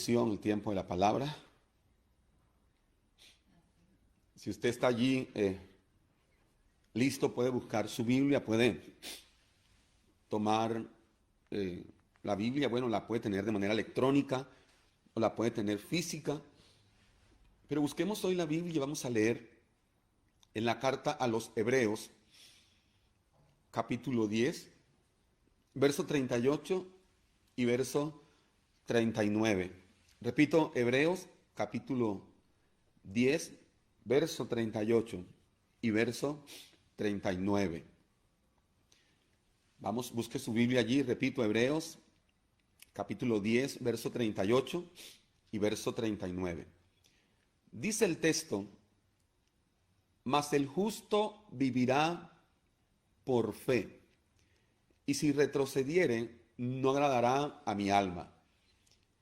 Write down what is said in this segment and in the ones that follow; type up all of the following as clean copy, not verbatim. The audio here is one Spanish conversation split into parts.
bendición el tiempo de la palabra. Si usted está allí listo, puede buscar su Biblia, puede tomar la Biblia. Bueno, la puede tener de manera electrónica o la puede tener física. Pero busquemos hoy la Biblia y vamos a leer en la carta a los Hebreos, capítulo 10, verso 38 y verso 39. Repito, Hebreos, capítulo 10, verso 38 y verso 39. Vamos, busque su Biblia allí, repito, Hebreos, capítulo 10, verso 38 y verso 39. Dice el texto: mas el justo vivirá por fe, y si retrocediere, no agradará a mi alma.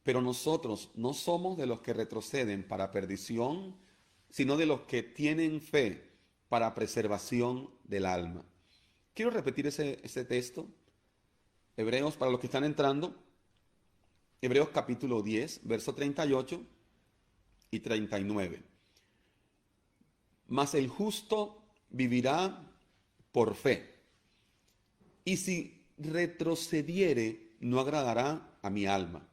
Pero nosotros no somos de los que retroceden para perdición, sino de los que tienen fe para preservación del alma. Quiero repetir ese texto. Hebreos, para los que están entrando, Hebreos capítulo 10, verso 38 y 39. Mas el justo vivirá por fe, y si retrocediere, no agradará a mi alma.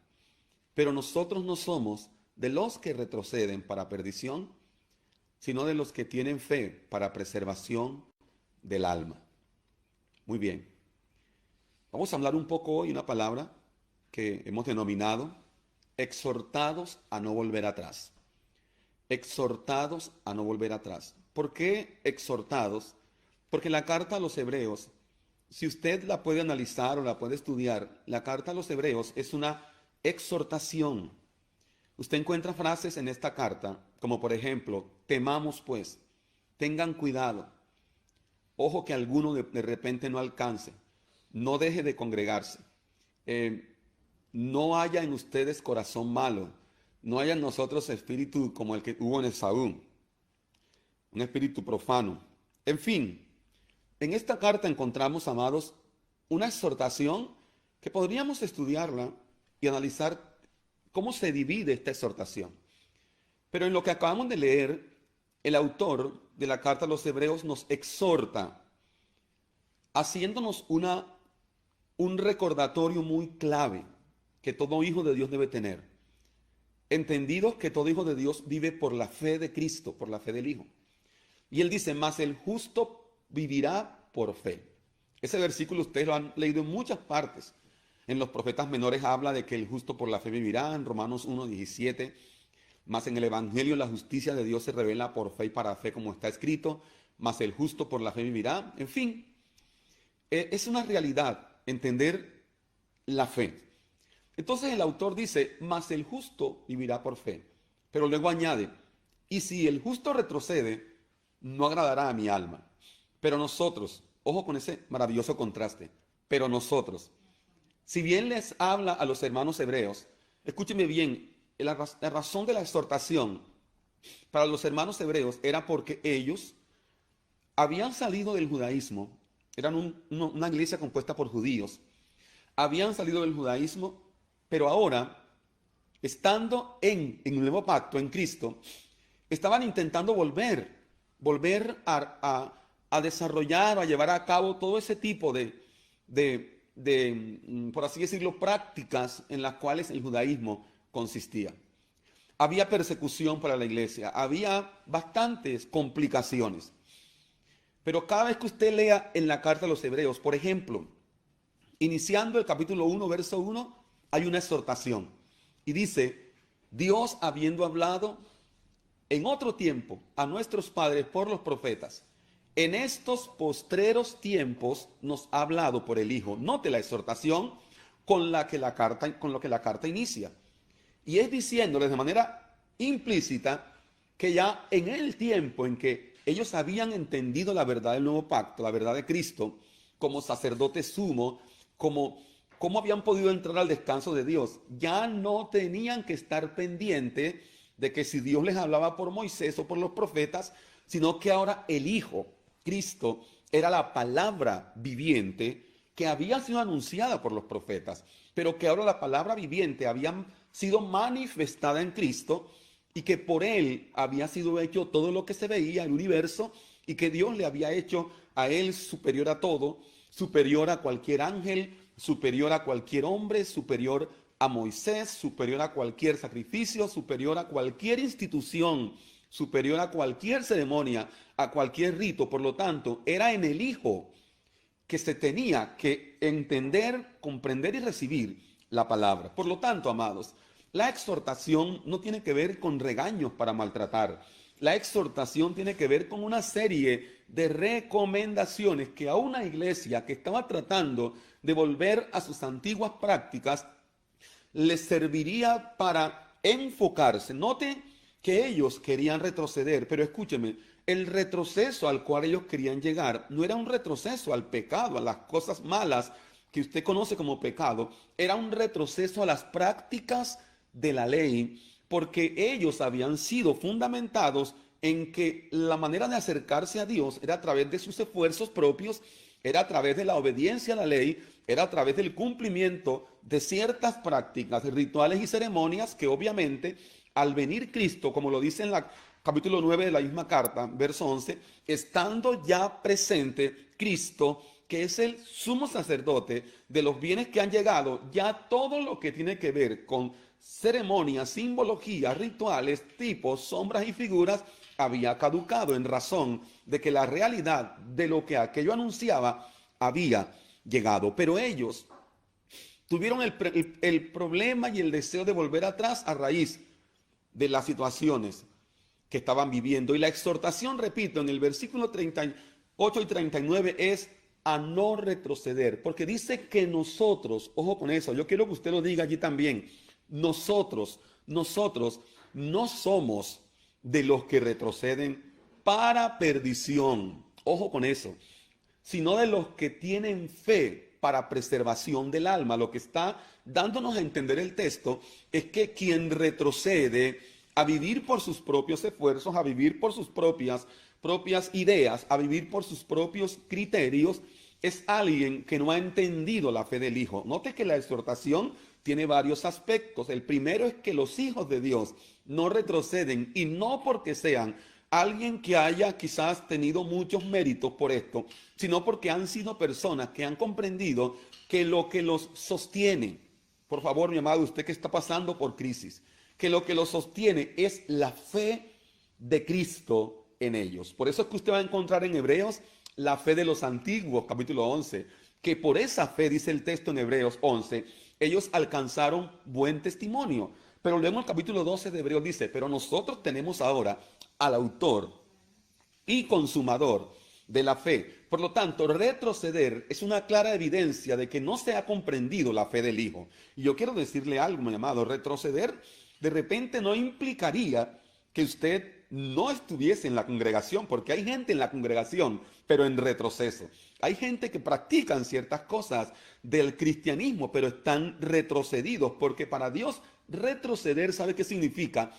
Pero nosotros no somos de los que retroceden para perdición, sino de los que tienen fe para preservación del alma. Muy bien. Vamos a hablar un poco hoy una palabra que hemos denominado exhortados a no volver atrás. Exhortados a no volver atrás. ¿Por qué exhortados? Porque la carta a los Hebreos, si usted la puede analizar o la puede estudiar, la carta a los Hebreos es una exhortación. Usted encuentra frases en esta carta, como por ejemplo, temamos pues, tengan cuidado, ojo que alguno de repente no alcance, no deje de congregarse, no haya en ustedes corazón malo, no haya en nosotros espíritu como el que hubo en Esaú, un espíritu profano. En fin, en esta carta encontramos, amados, una exhortación que podríamos estudiarla y analizar cómo se divide esta exhortación. Pero en lo que acabamos de leer, el autor de la carta a los Hebreos nos exhorta, haciéndonos un recordatorio muy clave que todo hijo de Dios debe tener. Entendido que todo hijo de Dios vive por la fe de Cristo, por la fe del Hijo. Y él dice, mas el justo vivirá por fe. Ese versículo ustedes lo han leído en muchas partes. En los profetas menores habla de que el justo por la fe vivirá, en Romanos 1:17. Mas en el Evangelio la justicia de Dios se revela por fe y para fe, como está escrito. Mas el justo por la fe vivirá. En fin, es una realidad entender la fe. Entonces el autor dice, mas el justo vivirá por fe. Pero luego añade, y si el justo retrocede, no agradará a mi alma. Pero nosotros, ojo con ese maravilloso contraste, pero nosotros, si bien les habla a los hermanos hebreos, escúcheme bien, la razón de la exhortación para los hermanos hebreos era porque ellos habían salido del judaísmo, eran una iglesia compuesta por judíos, habían salido del judaísmo, pero ahora, estando en el nuevo pacto, en Cristo, estaban intentando volver a desarrollar o a llevar a cabo todo ese tipo de, por así decirlo, prácticas en las cuales el judaísmo consistía. Había persecución para la iglesia, había bastantes complicaciones. Pero cada vez que usted lea en la carta a los Hebreos, por ejemplo, iniciando el capítulo 1, verso 1, hay una exhortación. Y dice, Dios habiendo hablado en otro tiempo a nuestros padres por los profetas, en estos postreros tiempos nos ha hablado por el Hijo. Note la exhortación con lo que la carta inicia. Y es diciéndoles de manera implícita que ya en el tiempo en que ellos habían entendido la verdad del nuevo pacto, la verdad de Cristo, como sacerdote sumo, cómo habían podido entrar al descanso de Dios, ya no tenían que estar pendientes de que si Dios les hablaba por Moisés o por los profetas, sino que ahora el Hijo, Cristo, era la palabra viviente que había sido anunciada por los profetas, pero que ahora la palabra viviente habían sido manifestada en Cristo y que por él había sido hecho todo lo que se veía, el universo, y que Dios le había hecho a él superior a todo, superior a cualquier ángel, superior a cualquier hombre, superior a Moisés, superior a cualquier sacrificio, superior a cualquier institución, superior a cualquier ceremonia, a cualquier rito. Por lo tanto, era en el Hijo que se tenía que entender, comprender y recibir la palabra. Por lo tanto, amados, la exhortación no tiene que ver con regaños para maltratar. La exhortación tiene que ver con una serie de recomendaciones que a una iglesia que estaba tratando de volver a sus antiguas prácticas les serviría para enfocarse. Note que ellos querían retroceder, pero escúcheme, el retroceso al cual ellos querían llegar no era un retroceso al pecado, a las cosas malas que usted conoce como pecado, era un retroceso a las prácticas de la ley, porque ellos habían sido fundamentados en que la manera de acercarse a Dios era a través de sus esfuerzos propios, era a través de la obediencia a la ley, era a través del cumplimiento de ciertas prácticas, rituales y ceremonias que obviamente al venir Cristo, como lo dice en la capítulo 9 de la misma carta, verso 11, estando ya presente Cristo, que es el sumo sacerdote de los bienes que han llegado, ya todo lo que tiene que ver con ceremonias, simbologías, rituales, tipos, sombras y figuras había caducado en razón de que la realidad de lo que aquello anunciaba había llegado. Pero ellos tuvieron el problema y el deseo de volver atrás a raíz de las situaciones que estaban viviendo. Y la exhortación, repito, en el versículo 38 y 39 es a no retroceder, porque dice que nosotros, ojo con eso, yo quiero que usted lo diga allí también, nosotros no somos de los que retroceden para perdición, ojo con eso, sino de los que tienen fe para preservación del alma. Lo que está dándonos a entender el texto es que quien retrocede a vivir por sus propios esfuerzos, a vivir por sus propias ideas, a vivir por sus propios criterios, es alguien que no ha entendido la fe del Hijo. Note que la exhortación tiene varios aspectos. El primero es que los hijos de Dios no retroceden, y no porque sean alguien que haya quizás tenido muchos méritos por esto, sino porque han sido personas que han comprendido que lo que los sostiene, por favor, mi amado, usted que está pasando por crisis, que lo que los sostiene es la fe de Cristo en ellos. Por eso es que usted va a encontrar en Hebreos la fe de los antiguos, capítulo 11, que por esa fe, dice el texto en Hebreos 11, ellos alcanzaron buen testimonio. Pero luego en el capítulo 12 de Hebreos dice, pero nosotros tenemos ahora al autor y consumador de la fe. Por lo tanto, retroceder es una clara evidencia de que no se ha comprendido la fe del Hijo. Y yo quiero decirle algo, mi amado, retroceder de repente no implicaría que usted no estuviese en la congregación, porque hay gente en la congregación, pero en retroceso. Hay gente que practican ciertas cosas del cristianismo, pero están retrocedidos, porque para Dios retroceder, ¿sabe qué significa?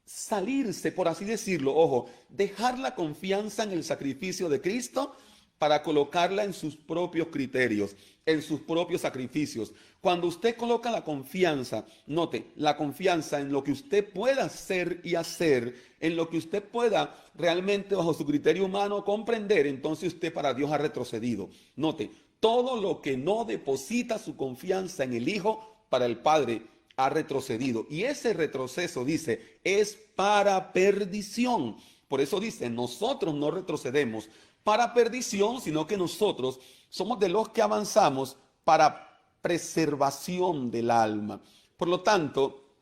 Salirse, por así decirlo, ojo, dejar la confianza en el sacrificio de Cristo para colocarla en sus propios criterios, en sus propios sacrificios. Cuando usted coloca la confianza, note, la confianza en lo que usted pueda hacer y hacer, en lo que usted pueda realmente bajo su criterio humano comprender, entonces usted para Dios ha retrocedido. Note, todo lo que no deposita su confianza en el Hijo, para el Padre ha retrocedido. Y ese retroceso, dice, es para perdición. Por eso dice, nosotros no retrocedemos para perdición, sino que nosotros somos de los que avanzamos para preservación del alma. Por lo tanto,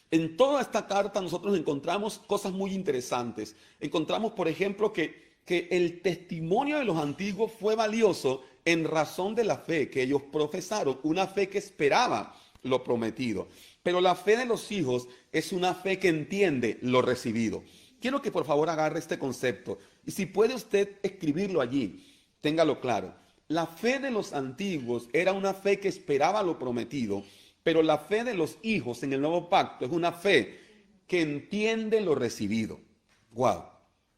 en toda esta carta nosotros encontramos cosas muy interesantes. Encontramos, por ejemplo, que el testimonio de los antiguos fue valioso en razón de la fe que ellos profesaron, una fe que esperaba lo prometido. Pero la fe de los hijos es una fe que entiende lo recibido. Quiero que por favor agarre este concepto. Y si puede usted escribirlo allí, téngalo claro. La fe de los antiguos era una fe que esperaba lo prometido, pero la fe de los hijos en el nuevo pacto es una fe que entiende lo recibido. Wow.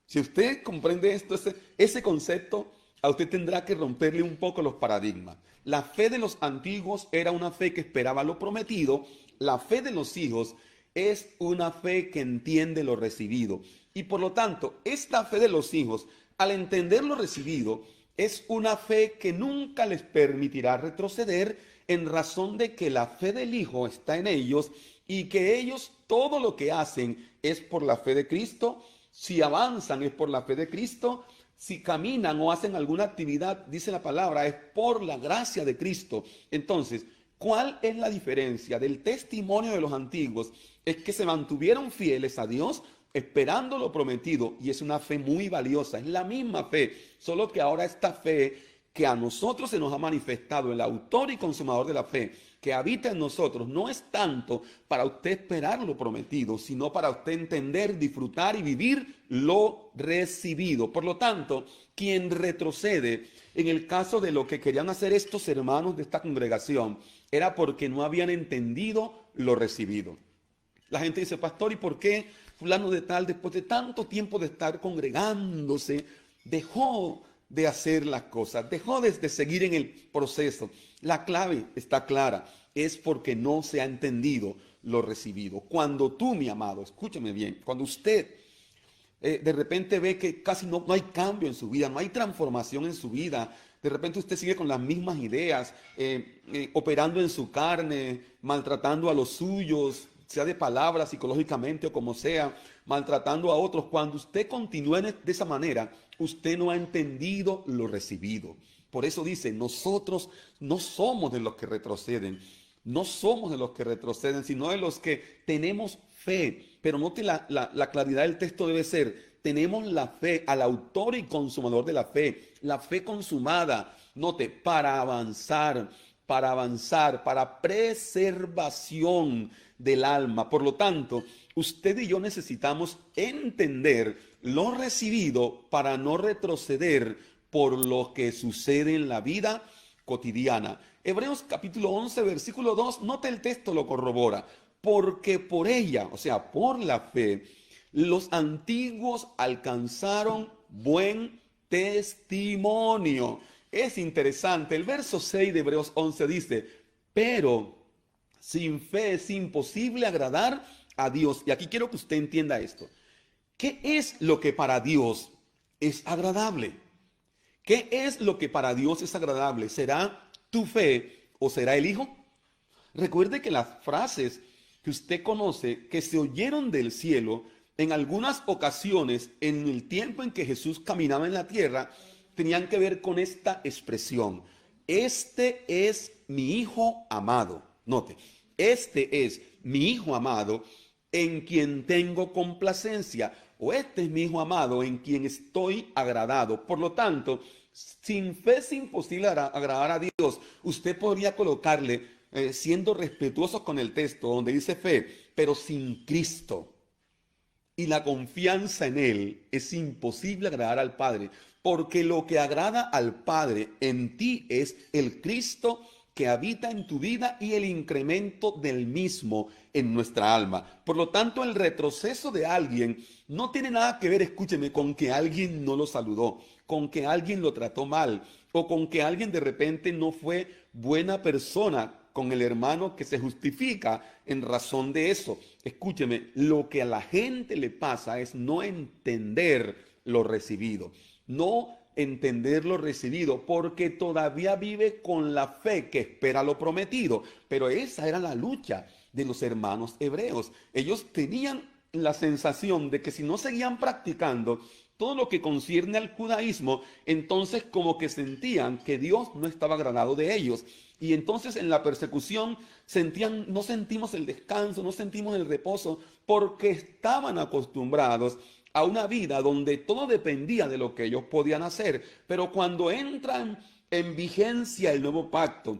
Si usted comprende esto, ese concepto, a usted tendrá que romperle un poco los paradigmas. La fe de los antiguos era una fe que esperaba lo prometido. La fe de los hijos es una fe que entiende lo recibido. Y por lo tanto, esta fe de los hijos, al entender lo recibido, es una fe que nunca les permitirá retroceder en razón de que la fe del Hijo está en ellos y que ellos todo lo que hacen es por la fe de Cristo. Si avanzan es por la fe de Cristo. Si caminan o hacen alguna actividad, dice la palabra, es por la gracia de Cristo. Entonces, ¿cuál es la diferencia del testimonio de los antiguos? Es que se mantuvieron fieles a Dios, esperando lo prometido, y es una fe muy valiosa, es la misma fe, solo que ahora esta fe que a nosotros se nos ha manifestado, el autor y consumador de la fe, que habita en nosotros, no es tanto para usted esperar lo prometido, sino para usted entender, disfrutar y vivir lo recibido. Por lo tanto, quien retrocede, en el caso de lo que querían hacer estos hermanos de esta congregación, era porque no habían entendido lo recibido. La gente dice, pastor, ¿y por qué fulano de tal, después de tanto tiempo de estar congregándose, dejó de hacer las cosas, dejó de seguir en el proceso? La clave está clara, es porque no se ha entendido lo recibido. Cuando tú, mi amado, escúchame bien, cuando usted de repente ve que casi no hay cambio en su vida, no hay transformación en su vida, de repente usted sigue con las mismas ideas, operando en su carne, maltratando a los suyos, sea de palabra, psicológicamente o como sea, maltratando a otros. Cuando usted continúa de esa manera, usted no ha entendido lo recibido. Por eso dice, nosotros no somos de los que retroceden, no somos de los que retroceden, sino de los que tenemos fe. Pero note la claridad del texto debe ser, tenemos la fe al autor y consumador de la fe consumada, note, para avanzar, para preservación del alma. Por lo tanto, usted y yo necesitamos entender lo recibido para no retroceder por lo que sucede en la vida cotidiana. Hebreos capítulo 11, versículo 2, note el texto, lo corrobora. Porque por ella, o sea, por la fe, los antiguos alcanzaron buen testimonio. Es interesante, el verso 6 de Hebreos 11 dice, pero sin fe es imposible agradar a Dios. Y aquí quiero que usted entienda esto. ¿Qué es lo que para Dios es agradable? ¿Qué es lo que para Dios es agradable? ¿Será tu fe o será el Hijo? Recuerde que las frases que usted conoce, que se oyeron del cielo, en algunas ocasiones, en el tiempo en que Jesús caminaba en la tierra, tenían que ver con esta expresión. Este es mi Hijo amado. Note, este es mi Hijo amado en quien tengo complacencia. O este es mi Hijo amado en quien estoy agradado. Por lo tanto, sin fe es imposible agradar a Dios. Usted podría colocarle, siendo respetuosos con el texto, donde dice fe, pero sin Cristo y la confianza en Él, es imposible agradar al Padre, porque lo que agrada al Padre en ti es el Cristo que habita en tu vida y el incremento del mismo en nuestra alma. Por lo tanto, el retroceso de alguien no tiene nada que ver, escúcheme, con que alguien no lo saludó, con que alguien lo trató mal, o con que alguien de repente no fue buena persona con el hermano que se justifica en razón de eso. Escúcheme, lo que a la gente le pasa es no entender lo recibido, no entender lo recibido, porque todavía vive con la fe que espera lo prometido. Pero esa era la lucha de los hermanos hebreos. Ellos tenían la sensación de que si no seguían practicando todo lo que concierne al judaísmo, entonces como que sentían que Dios no estaba agradado de ellos. Y entonces en la persecución no sentimos el descanso, no sentimos el reposo, porque estaban acostumbrados a una vida donde todo dependía de lo que ellos podían hacer. Pero cuando entran en vigencia el nuevo pacto,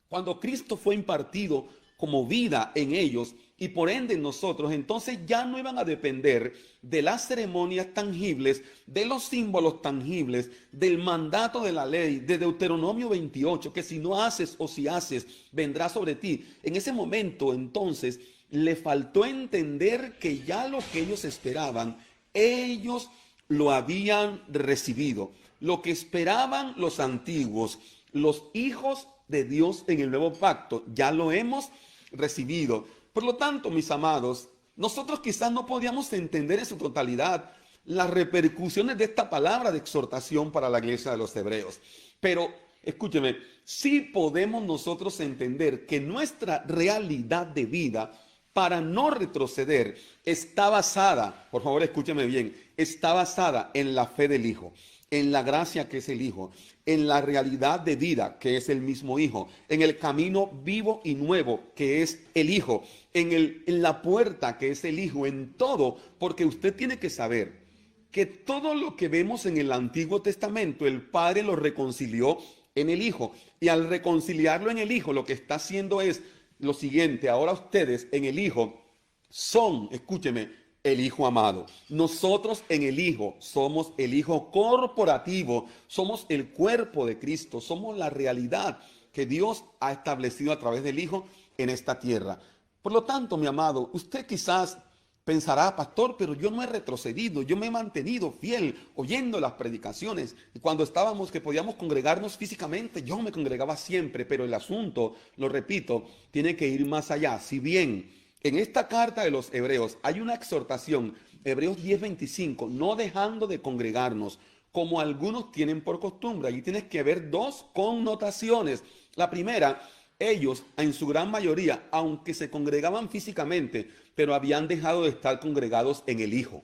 cuando Cristo fue impartido como vida en ellos y por ende en nosotros, entonces ya no iban a depender de las ceremonias tangibles, de los símbolos tangibles, del mandato de la ley, de Deuteronomio 28, que si no haces o si haces, vendrá sobre ti. En ese momento entonces le faltó entender que ya lo que ellos esperaban, ellos lo habían recibido. Lo que esperaban los antiguos, los hijos de Dios en el nuevo pacto, ya lo hemos recibido. Por lo tanto, mis amados, nosotros quizás no podíamos entender en su totalidad las repercusiones de esta palabra de exhortación para la iglesia de los hebreos. Pero, escúcheme, sí podemos nosotros entender que nuestra realidad de vida, para no retroceder, está basada, por favor escúcheme bien, está basada en la fe del Hijo, en la gracia que es el Hijo, en la realidad de vida que es el mismo Hijo, en el camino vivo y nuevo que es el Hijo, en la puerta que es el Hijo, en todo, porque usted tiene que saber que todo lo que vemos en el Antiguo Testamento, el Padre lo reconcilió en el Hijo, y al reconciliarlo en el Hijo, lo que está haciendo es lo siguiente: ahora ustedes en el Hijo son, escúcheme, el Hijo amado. Nosotros en el Hijo somos el Hijo corporativo, somos el cuerpo de Cristo, somos la realidad que Dios ha establecido a través del Hijo en esta tierra. Por lo tanto, mi amado, usted quizás pensará: pastor, pero yo no he retrocedido, yo me he mantenido fiel oyendo las predicaciones. Y cuando estábamos que podíamos congregarnos físicamente, yo me congregaba siempre, pero el asunto, lo repito, tiene que ir más allá. Si bien en esta carta de los Hebreos hay una exhortación, Hebreos 10:25, no dejando de congregarnos, como algunos tienen por costumbre. Allí tienes que ver dos connotaciones. La primera: ellos, en su gran mayoría, aunque se congregaban físicamente, pero habían dejado de estar congregados en el Hijo.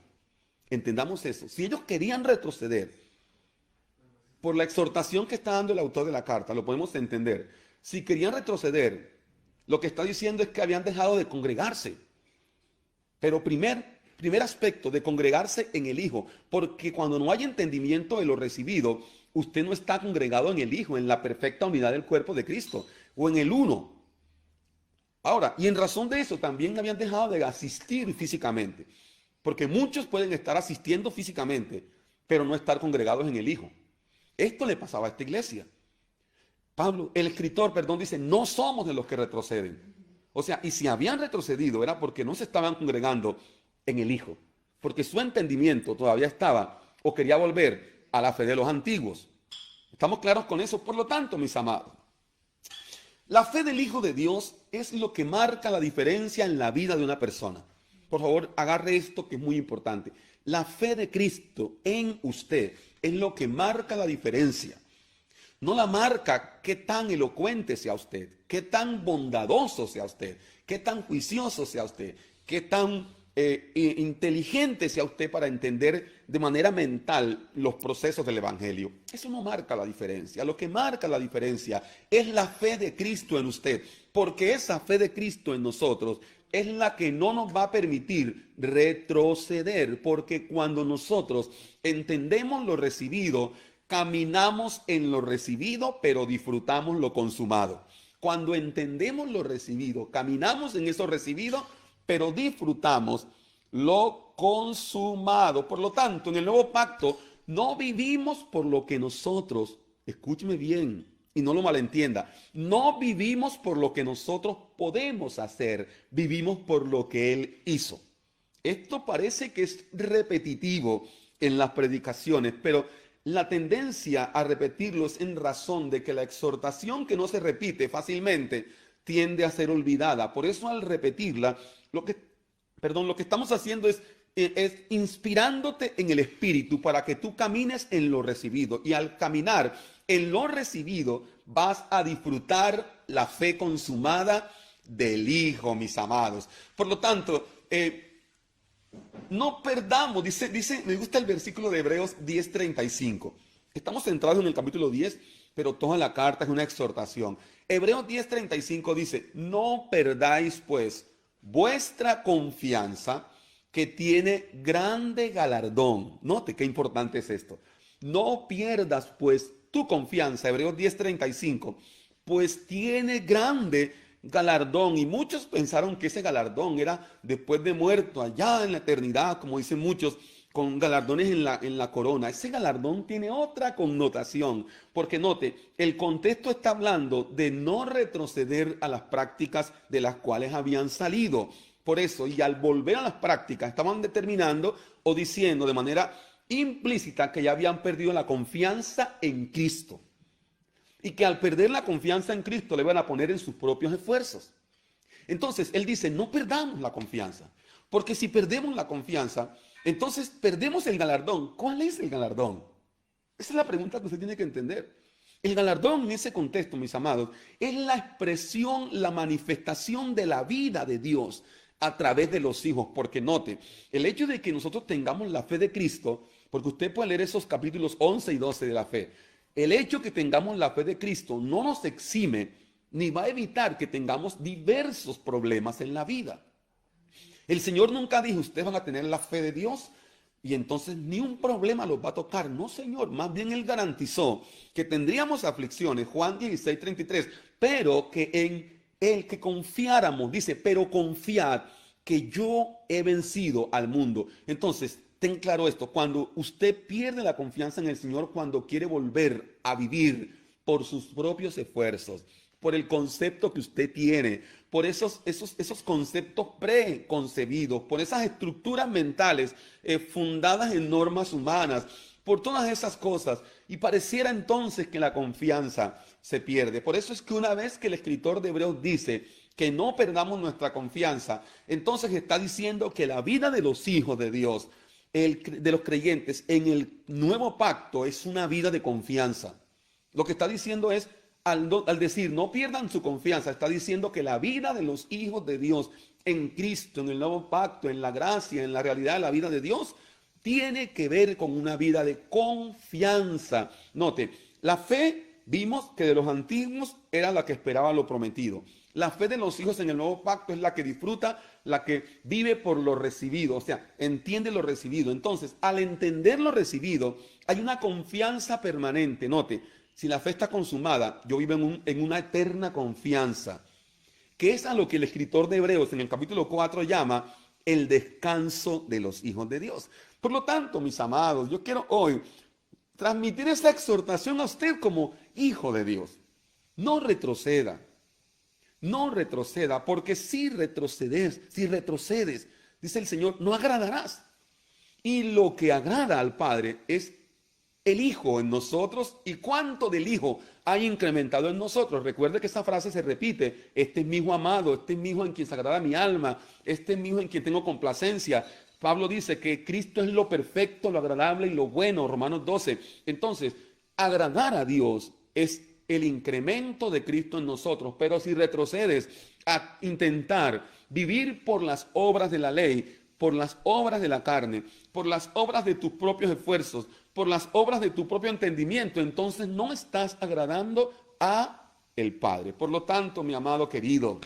Entendamos eso. Si ellos querían retroceder, por la exhortación que está dando el autor de la carta, lo podemos entender. Si querían retroceder, lo que está diciendo es que habían dejado de congregarse. Pero primer aspecto, de congregarse en el Hijo, porque cuando no hay entendimiento de lo recibido, usted no está congregado en el Hijo, en la perfecta unidad del cuerpo de Cristo, o en el uno. Ahora, y en razón de eso, también habían dejado de asistir físicamente, porque muchos pueden estar asistiendo físicamente, pero no estar congregados en el Hijo. Esto le pasaba a esta iglesia. Pablo, el escritor, perdón, dice: no somos de los que retroceden. O sea, y si habían retrocedido era porque no se estaban congregando en el Hijo, porque su entendimiento todavía estaba o quería volver a la fe de los antiguos. ¿Estamos claros con eso? Por lo tanto, mis amados, la fe del Hijo de Dios es lo que marca la diferencia en la vida de una persona. Por favor, agarre esto que es muy importante. La fe de Cristo en usted es lo que marca la diferencia. No la marca qué tan elocuente sea usted, qué tan bondadoso sea usted, qué tan juicioso sea usted, qué tan inteligente sea usted para entender de manera mental los procesos del Evangelio. Eso no marca la diferencia. Lo que marca la diferencia es la fe de Cristo en usted, porque esa fe de Cristo en nosotros es la que no nos va a permitir retroceder, porque cuando nosotros entendemos lo recibido, caminamos en lo recibido, pero disfrutamos lo consumado. Cuando entendemos lo recibido, caminamos en eso recibido, pero disfrutamos lo consumado. Por lo tanto, en el nuevo pacto no vivimos por lo que nosotros, escúcheme bien y no lo malentienda, no vivimos por lo que nosotros podemos hacer, vivimos por lo que Él hizo. Esto parece que es repetitivo en las predicaciones, pero la tendencia a repetirlo es en razón de que la exhortación que no se repite fácilmente tiende a ser olvidada. Por eso, al repetirla, lo que estamos haciendo es inspirándote en el Espíritu para que tú camines en lo recibido. Y al caminar en lo recibido, vas a disfrutar la fe consumada del Hijo, mis amados. Por lo tanto, no perdamos, dice, me gusta el versículo de Hebreos 10:35. Estamos centrados en el capítulo 10, pero toda la carta es una exhortación. Hebreos 10:35 dice: no perdáis pues vuestra confianza, que tiene grande galardón. Note qué importante es esto. No pierdas pues tu confianza, Hebreos 10:35, pues tiene grande galardón. Y muchos pensaron que ese galardón era después de muerto, allá en la eternidad, como dicen muchos, con galardones en la corona. Ese galardón tiene otra connotación, porque note, el contexto está hablando de no retroceder a las prácticas de las cuales habían salido. Por eso, y al volver a las prácticas, estaban determinando o diciendo de manera implícita que ya habían perdido la confianza en Cristo. Y que al perder la confianza en Cristo le van a poner en sus propios esfuerzos. Entonces, él dice, no perdamos la confianza, porque si perdemos la confianza, entonces perdemos el galardón. ¿Cuál es el galardón? Esa es la pregunta que usted tiene que entender. El galardón en ese contexto, mis amados, es la expresión, la manifestación de la vida de Dios a través de los hijos. Porque note, el hecho de que nosotros tengamos la fe de Cristo, porque usted puede leer esos capítulos 11 y 12 de la fe, el hecho que tengamos la fe de Cristo no nos exime ni va a evitar que tengamos diversos problemas en la vida. El Señor nunca dijo, ustedes van a tener la fe de Dios y entonces ni un problema los va a tocar. No, Señor, más bien Él garantizó que tendríamos aflicciones, Juan 16:33, pero que en Él que confiáramos, dice, pero confiad que yo he vencido al mundo. Entonces, ten claro esto, cuando usted pierde la confianza en el Señor, cuando quiere volver a vivir por sus propios esfuerzos, por el concepto que usted tiene, por esos conceptos preconcebidos, por esas estructuras mentales fundadas en normas humanas, por todas esas cosas. Y pareciera entonces que la confianza se pierde. Por eso es que una vez que el escritor de Hebreos dice que no perdamos nuestra confianza, entonces está diciendo que la vida de los hijos de Dios, de los creyentes en el nuevo pacto, es una vida de confianza. Lo que está diciendo es, al decir no pierdan su confianza, está diciendo que la vida de los hijos de Dios en Cristo, en el nuevo pacto, en la gracia, en la realidad de la vida de Dios, tiene que ver con una vida de confianza. Note, la fe, vimos que de los antiguos era la que esperaba lo prometido. La fe de los hijos en el nuevo pacto es la que disfruta, la que vive por lo recibido, o sea, entiende lo recibido. Entonces, al entender lo recibido, hay una confianza permanente. Note, si la fe está consumada, yo vivo en una eterna confianza, que es a lo que el escritor de Hebreos en el capítulo 4 llama el descanso de los hijos de Dios. Por lo tanto, mis amados, yo quiero hoy transmitir esa exhortación a usted como hijo de Dios. No retroceda, no retroceda, porque si retrocedes, dice el Señor, no agradarás. Y lo que agrada al Padre es el Hijo en nosotros y cuánto del Hijo hay incrementado en nosotros. Recuerde que esa frase se repite, este es mi Hijo amado, este es mi Hijo en quien se agrada mi alma, este es mi Hijo en quien tengo complacencia. Pablo dice que Cristo es lo perfecto, lo agradable y lo bueno, Romanos 12. Entonces, agradar a Dios es el incremento de Cristo en nosotros, pero si retrocedes a intentar vivir por las obras de la ley, por las obras de la carne, por las obras de tus propios esfuerzos, por las obras de tu propio entendimiento, entonces no estás agradando a el Padre. Por lo tanto, mi amado querido,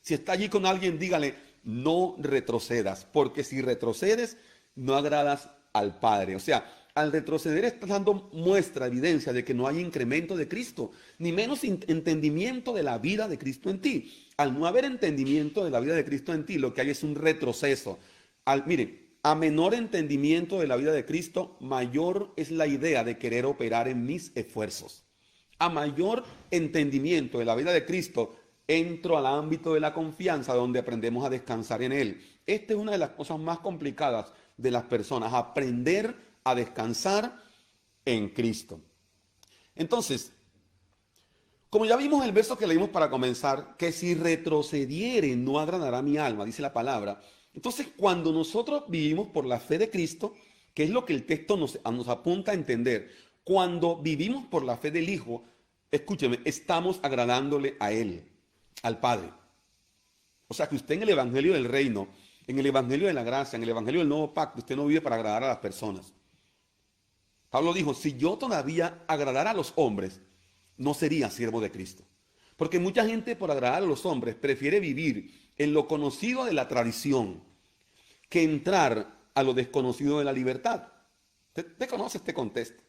si está allí con alguien, dígale, no retrocedas, porque si retrocedes, no agradas al Padre. O sea, al retroceder estás dando muestra, evidencia de que no hay incremento de Cristo, ni menos entendimiento de la vida de Cristo en ti. Al no haber entendimiento de la vida de Cristo en ti, lo que hay es un retroceso. Mire, a menor entendimiento de la vida de Cristo, mayor es la idea de querer operar en mis esfuerzos. A mayor entendimiento de la vida de Cristo, entro al ámbito de la confianza donde aprendemos a descansar en Él. Esta es una de las cosas más complicadas de las personas, aprender a descansar en Cristo. Entonces, como ya vimos el verso que leímos para comenzar, que si retrocediere no agradará mi alma, dice la palabra. Entonces, cuando nosotros vivimos por la fe de Cristo, que es lo que el texto nos apunta a entender, cuando vivimos por la fe del Hijo, escúcheme, estamos agradándole a Él, al Padre. O sea que usted en el Evangelio del Reino, en el Evangelio de la Gracia, en el Evangelio del Nuevo Pacto, usted no vive para agradar a las personas. Pablo dijo, si yo todavía agradara a los hombres, no sería siervo de Cristo. Porque mucha gente por agradar a los hombres prefiere vivir en lo conocido de la tradición que entrar a lo desconocido de la libertad. Usted conoce este contexto.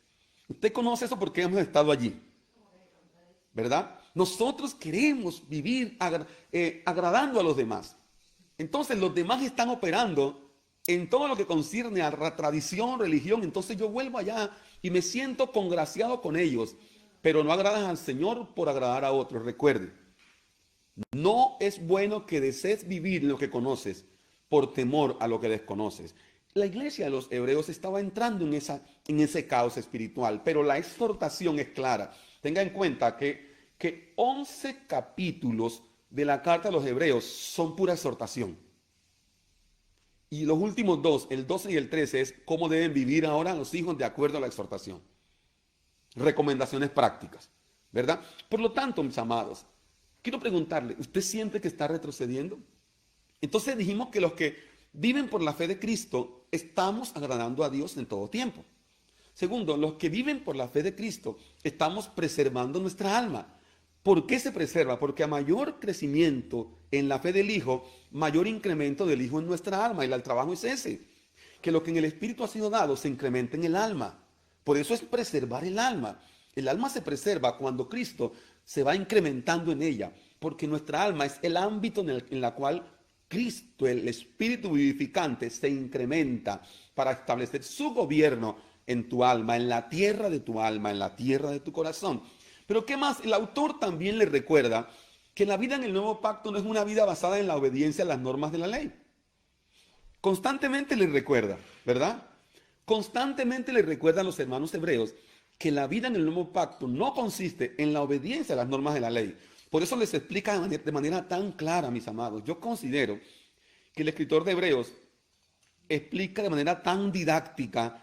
Usted conoce eso porque hemos estado allí. ¿Verdad? Nosotros queremos vivir agradando a los demás. Entonces los demás están operando en todo lo que concierne a la tradición, religión. Entonces yo vuelvo allá y me siento congraciado con ellos. Pero no agradas al Señor por agradar a otros. Recuerde, no es bueno que desees vivir lo que conoces por temor a lo que desconoces. La iglesia de los hebreos estaba entrando en ese caos espiritual, pero la exhortación es clara. Tenga en cuenta que 11 capítulos de la carta a los Hebreos son pura exhortación. Y los últimos dos, el 12 y el 13, es cómo deben vivir ahora los hijos de acuerdo a la exhortación. Recomendaciones prácticas, ¿verdad? Por lo tanto, mis amados, quiero preguntarle, ¿usted siente que está retrocediendo? Entonces dijimos que los que viven por la fe de Cristo estamos agradando a Dios en todo tiempo. Segundo, los que viven por la fe de Cristo estamos preservando nuestra alma. ¿Por qué se preserva? Porque a mayor crecimiento en la fe del Hijo, mayor incremento del Hijo en nuestra alma. Y el trabajo es ese, que lo que en el Espíritu ha sido dado se incrementa en el alma. Por eso es preservar el alma. El alma se preserva cuando Cristo se va incrementando en ella, porque nuestra alma es el ámbito en la cual Cristo, el Espíritu vivificante, se incrementa para establecer su gobierno en tu alma, en la tierra de tu alma, en la tierra de tu corazón. Pero ¿qué más? El autor también le recuerda que la vida en el nuevo pacto no es una vida basada en la obediencia a las normas de la ley. Constantemente le recuerda, ¿verdad? Constantemente le recuerda a los hermanos hebreos que la vida en el nuevo pacto no consiste en la obediencia a las normas de la ley. Por eso les explica de manera tan clara, mis amados. Yo considero que el escritor de Hebreos explica de manera tan didáctica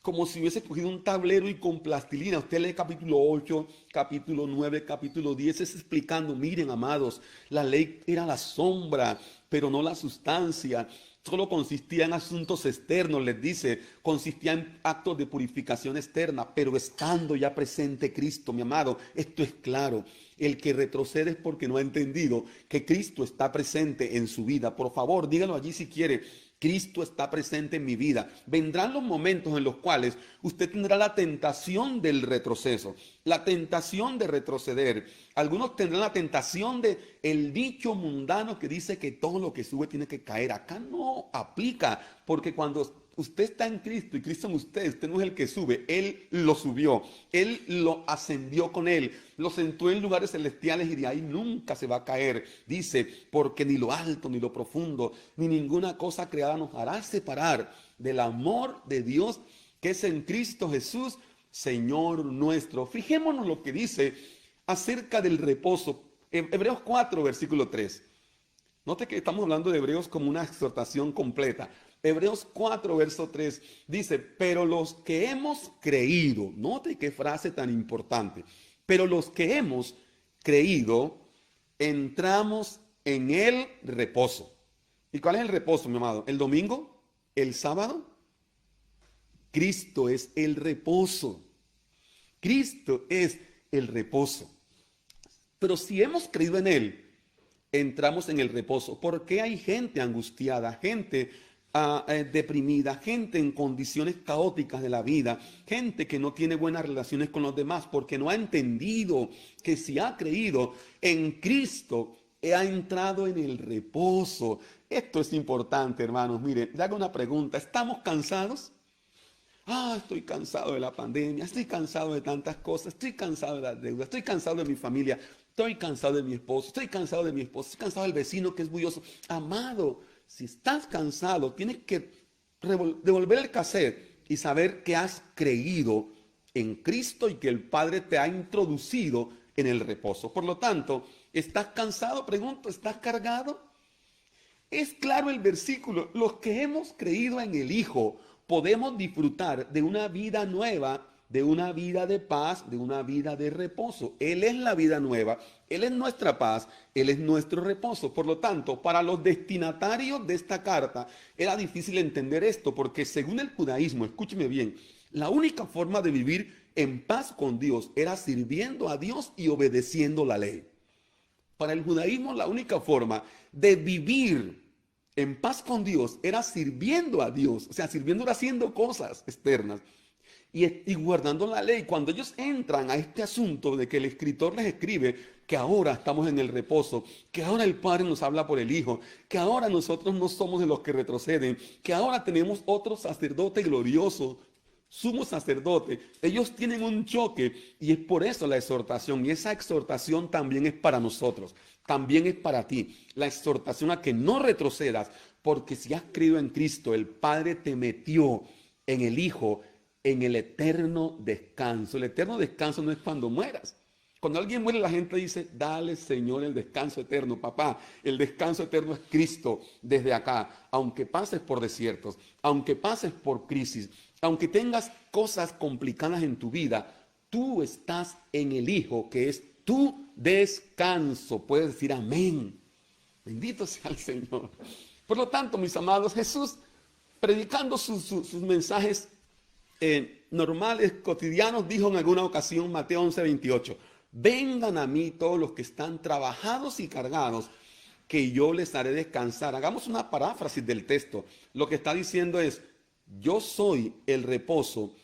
como si hubiese cogido un tablero y con plastilina. Usted lee capítulo 8, capítulo 9, capítulo 10, es explicando, miren, amados, la ley era la sombra, pero no la sustancia. Solo consistía en asuntos externos, les dice, consistía en actos de purificación externa, pero estando ya presente Cristo, mi amado, esto es claro. El que retrocede es porque no ha entendido que Cristo está presente en su vida. Por favor, dígalo allí si quiere. Cristo está presente en mi vida. Vendrán los momentos en los cuales usted tendrá la tentación del retroceso, la tentación de retroceder. Algunos tendrán la tentación de el dicho mundano que dice que todo lo que sube tiene que caer. Acá no aplica, porque cuando usted está en Cristo y Cristo en usted no es el que sube, Él lo subió, Él lo ascendió con Él, lo sentó en lugares celestiales y de ahí nunca se va a caer. Dice, porque ni lo alto, ni lo profundo, ni ninguna cosa creada nos hará separar del amor de Dios que es en Cristo Jesús, Señor nuestro. Fijémonos lo que dice acerca del reposo. En Hebreos 4, versículo 3. Note que estamos hablando de Hebreos como una exhortación completa. Hebreos 4, verso 3 dice, pero los que hemos creído, note qué frase tan importante, pero los que hemos creído, entramos en el reposo. ¿Y cuál es el reposo, mi amado? ¿El domingo? ¿El sábado? Cristo es el reposo. Cristo es el reposo. Pero si hemos creído en Él, entramos en el reposo. ¿Por qué hay gente angustiada, gente deprimida, gente en condiciones caóticas de la vida, gente que no tiene buenas relaciones con los demás? Porque no ha entendido que si ha creído en Cristo, ha entrado en el reposo. Esto es importante, hermanos. Miren, le hago una pregunta. ¿Estamos cansados? Estoy cansado de la pandemia, estoy cansado de tantas cosas, estoy cansado de las deudas, estoy cansado de mi familia, estoy cansado de mi esposo, estoy cansado de mi esposa, estoy cansado del vecino que es bulloso. Amado, si estás cansado, tienes que devolver el cassette y saber que has creído en Cristo y que el Padre te ha introducido en el reposo. Por lo tanto, ¿estás cansado? Pregunto, ¿estás cargado? Es claro el versículo, los que hemos creído en el Hijo, podemos disfrutar de una vida nueva, de una vida de paz, de una vida de reposo. Él es la vida nueva, Él es nuestra paz, Él es nuestro reposo. Por lo tanto, para los destinatarios de esta carta era difícil entender esto, porque según el judaísmo, escúcheme bien, la única forma de vivir en paz con Dios era sirviendo a Dios y obedeciendo la ley. Para el judaísmo, la única forma de vivir en paz con Dios era sirviendo a Dios, o sea, sirviendo haciendo cosas externas y guardando la ley. Cuando ellos entran a este asunto de que el escritor les escribe que ahora estamos en el reposo, que ahora el Padre nos habla por el Hijo, que ahora nosotros no somos de los que retroceden, que ahora tenemos otro sacerdote glorioso, sumo sacerdote, ellos tienen un choque y es por eso la exhortación, y esa exhortación también es para nosotros, también es para ti, la exhortación a que no retrocedas, porque si has creído en Cristo, el Padre te metió en el Hijo, en el eterno descanso. El eterno descanso no es cuando mueras, Cuando alguien muere, la gente dice, dale, Señor, el descanso eterno. Papá, el descanso eterno es Cristo desde acá. Aunque pases por desiertos, aunque pases por crisis, aunque tengas cosas complicadas en tu vida, tú estás en el Hijo, que es tu descanso. Puedes decir amén. Bendito sea el Señor. Por lo tanto, mis amados, Jesús, predicando sus mensajes normales, cotidianos, dijo en alguna ocasión, Mateo 11:28, vengan a mí todos los que están trabajados y cargados, que yo les haré descansar. Hagamos una paráfrasis del texto. Lo que está diciendo es, yo soy el reposo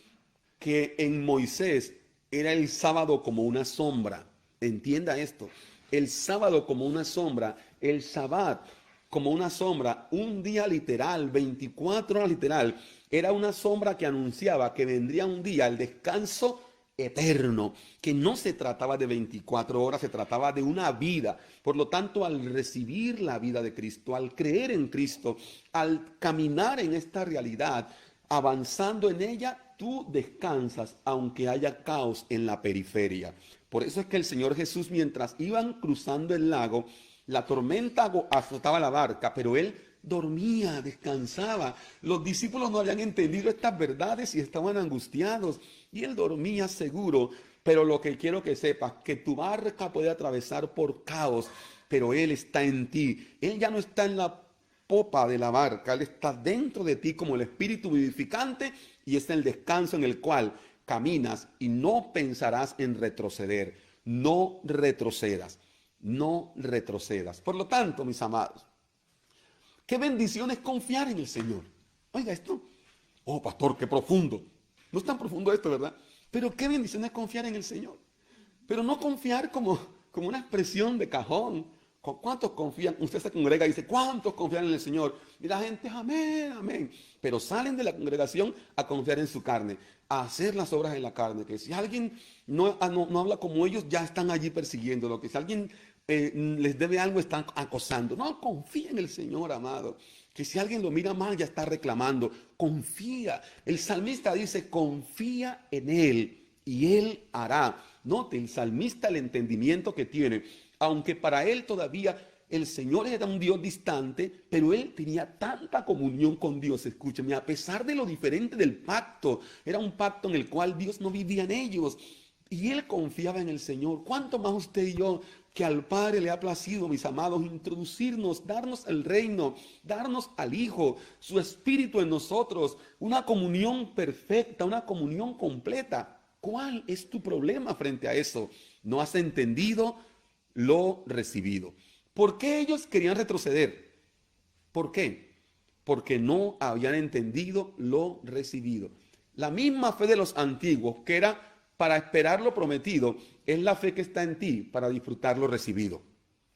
que en Moisés era el sábado como una sombra. Entienda esto, el sábado como una sombra, el Sabbat como una sombra, un día literal, 24 horas literal, era una sombra que anunciaba que vendría un día, el descanso eterno, que no se trataba de 24 horas, se trataba de una vida. Por lo tanto, al recibir la vida de Cristo, al creer en Cristo, al caminar en esta realidad, avanzando en ella, tú descansas aunque haya caos en la periferia. Por eso es que el Señor Jesús, mientras iban cruzando el lago, la tormenta azotaba la barca, pero él dormía, descansaba. Los discípulos no habían entendido estas verdades y estaban angustiados. Y él dormía seguro. Pero lo que quiero que sepas, que tu barca puede atravesar por caos, pero él está en ti. Él ya no está en la popa de la barca, él está dentro de ti como el espíritu vivificante y es el descanso en el cual caminas y no pensarás en retroceder. No retrocedas. No retrocedas. Por lo tanto, mis amados, qué bendición es confiar en el Señor. Oiga esto. Oh, pastor, qué profundo. No es tan profundo esto, ¿verdad? Pero qué bendición es confiar en el Señor. Pero no confiar como una expresión de cajón. ¿Cuántos confían? Usted se congrega y dice, ¿cuántos confían en el Señor? Y la gente, amén, amén. Pero salen de la congregación a confiar en su carne, a hacer las obras en la carne. Que si alguien no habla como ellos, ya están allí persiguiéndolo. Que si alguien les debe algo, están acosando. No, confía en el Señor, amado. Que si alguien lo mira mal, ya está reclamando. Confía. El salmista dice, confía en Él y Él hará. Note, el salmista, el entendimiento que tiene, aunque para él todavía el Señor era un Dios distante, pero él tenía tanta comunión con Dios, escúchame, a pesar de lo diferente del pacto, era un pacto en el cual Dios no vivía en ellos, y él confiaba en el Señor. ¿Cuánto más usted y yo, que al Padre le ha placido, mis amados, introducirnos, darnos el reino, darnos al Hijo, su Espíritu en nosotros, una comunión perfecta, una comunión completa? ¿Cuál es tu problema frente a eso? ¿No has entendido lo recibido? ¿Por qué ellos querían retroceder? ¿Por qué? Porque no habían entendido lo recibido. La misma fe de los antiguos, que era para esperar lo prometido, es la fe que está en ti para disfrutar lo recibido.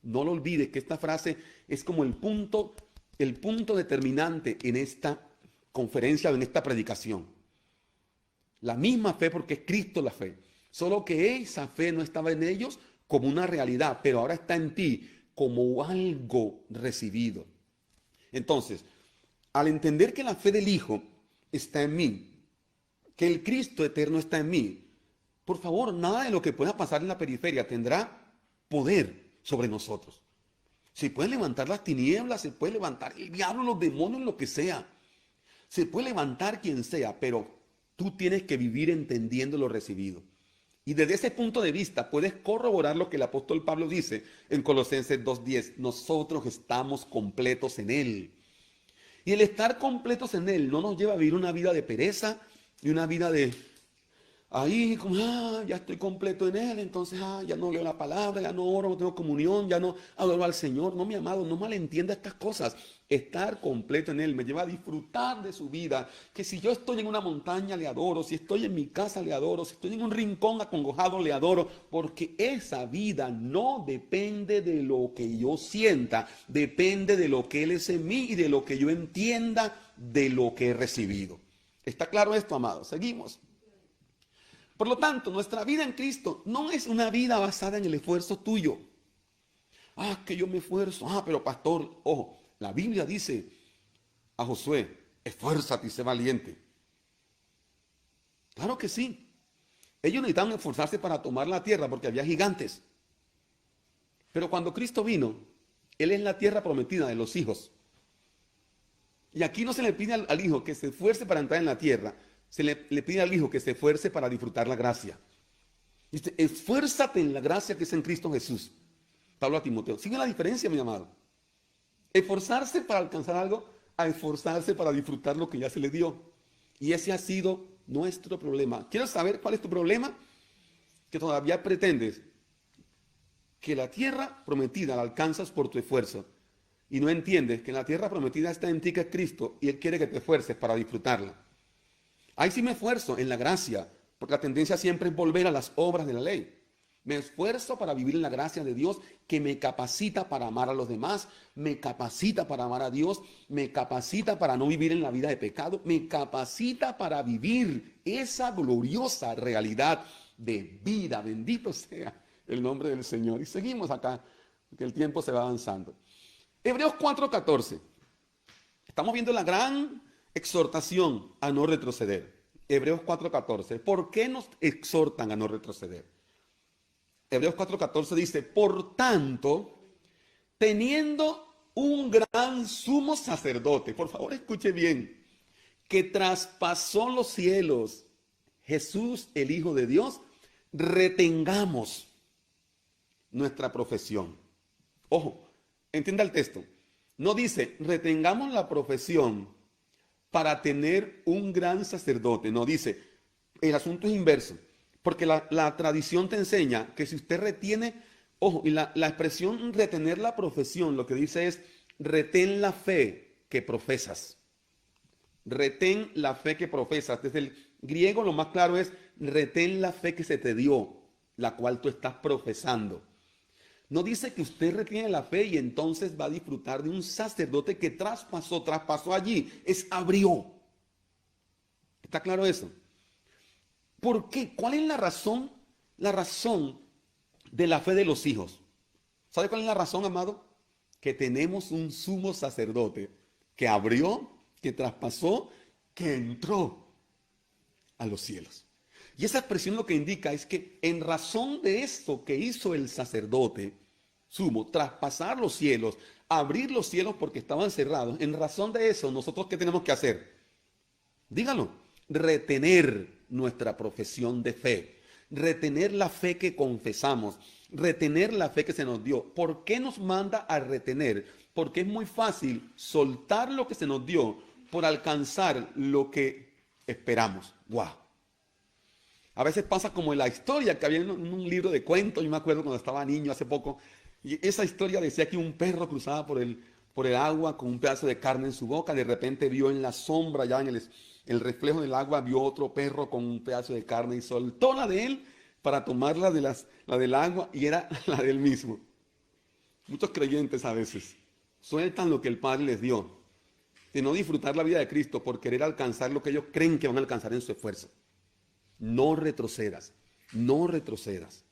No lo olvides, que esta frase es como el punto determinante en esta conferencia o en esta predicación. La misma fe, porque es Cristo la fe. Solo que esa fe no estaba en ellos como una realidad, pero ahora está en ti como algo recibido. Entonces, al entender que la fe del Hijo está en mí, que el Cristo eterno está en mí, por favor, nada de lo que pueda pasar en la periferia tendrá poder sobre nosotros. Se puede levantar las tinieblas, se puede levantar el diablo, los demonios, lo que sea. Se puede levantar quien sea, pero tú tienes que vivir entendiendo lo recibido. Y desde ese punto de vista puedes corroborar lo que el apóstol Pablo dice en Colosenses 2:10. Nosotros estamos completos en Él. Y el estar completos en Él no nos lleva a vivir una vida de pereza y una vida de ahí como, ya estoy completo en Él, entonces ya no leo la palabra, ya no oro, no tengo comunión, ya no adoro al Señor. No, mi amado, no malentienda estas cosas. Estar completo en Él me lleva a disfrutar de su vida, que si yo estoy en una montaña le adoro, si estoy en mi casa le adoro, si estoy en un rincón acongojado le adoro, porque esa vida no depende de lo que yo sienta, depende de lo que Él es en mí y de lo que yo entienda de lo que he recibido. ¿Está claro esto, amados? Seguimos. Por lo tanto, nuestra vida en Cristo no es una vida basada en el esfuerzo tuyo. Que yo me esfuerzo. Pero pastor, ojo, la Biblia dice a Josué, esfuérzate y sé valiente. Claro que sí. Ellos necesitaban esforzarse para tomar la tierra porque había gigantes. Pero cuando Cristo vino, Él es la tierra prometida de los hijos. Y aquí no se le pide al hijo que se esfuerce para entrar en la tierra, le pide al hijo que se esfuerce para disfrutar la gracia. Dice, esfuérzate en la gracia que es en Cristo Jesús. Pablo a Timoteo. ¿Sigue la diferencia, mi amado? Esforzarse para alcanzar algo, a esforzarse para disfrutar lo que ya se le dio. Y ese ha sido nuestro problema. ¿Quieres saber cuál es tu problema? Que todavía pretendes que la tierra prometida la alcanzas por tu esfuerzo. Y no entiendes que la tierra prometida está en ti, que es Cristo, y Él quiere que te esfuerces para disfrutarla. Ahí sí me esfuerzo en la gracia, porque la tendencia siempre es volver a las obras de la ley. Me esfuerzo para vivir en la gracia de Dios, que me capacita para amar a los demás, me capacita para amar a Dios, me capacita para no vivir en la vida de pecado, me capacita para vivir esa gloriosa realidad de vida. Bendito sea el nombre del Señor. Y seguimos acá, porque el tiempo se va avanzando. Hebreos 4:14. Estamos viendo la gran exhortación a no retroceder. Hebreos 4:14. ¿Por qué nos exhortan a no retroceder? Hebreos 4:14 dice, por tanto, teniendo un gran sumo sacerdote, por favor escuche bien, que traspasó los cielos, Jesús, el Hijo de Dios, retengamos nuestra profesión. Ojo, entienda el texto. No dice, retengamos la profesión para tener un gran sacerdote. No, dice, el asunto es inverso. Porque la tradición te enseña que si usted retiene, ojo, y la expresión retener la profesión, lo que dice es, retén la fe que profesas. Retén la fe que profesas. Desde el griego lo más claro es, retén la fe que se te dio, la cual tú estás profesando. No dice que usted retiene la fe y entonces va a disfrutar de un sacerdote que traspasó allí, abrió. ¿Está claro eso? ¿Por qué? ¿Cuál es la razón? La razón de la fe de los hijos. ¿Sabe cuál es la razón, amado? Que tenemos un sumo sacerdote que abrió, que traspasó, que entró a los cielos. Y esa expresión lo que indica es que en razón de esto que hizo el sacerdote sumo, traspasar los cielos, abrir los cielos porque estaban cerrados, en razón de eso, ¿nosotros qué tenemos que hacer? Dígalo, retener nuestra profesión de fe, retener la fe que confesamos, retener la fe que se nos dio. ¿Por qué nos manda a retener? Porque es muy fácil soltar lo que se nos dio por alcanzar lo que esperamos. ¡Wow! A veces pasa como en la historia que había en un libro de cuentos, yo me acuerdo cuando estaba niño hace poco, y esa historia decía que un perro cruzaba por el agua con un pedazo de carne en su boca, de repente vio en la sombra, ya en el reflejo del agua, vio otro perro con un pedazo de carne y soltó la de él para tomar la del agua y era la del mismo. Muchos creyentes a veces sueltan lo que el Padre les dio, de no disfrutar la vida de Cristo por querer alcanzar lo que ellos creen que van a alcanzar en su esfuerzo. No retrocedas, no retrocedas.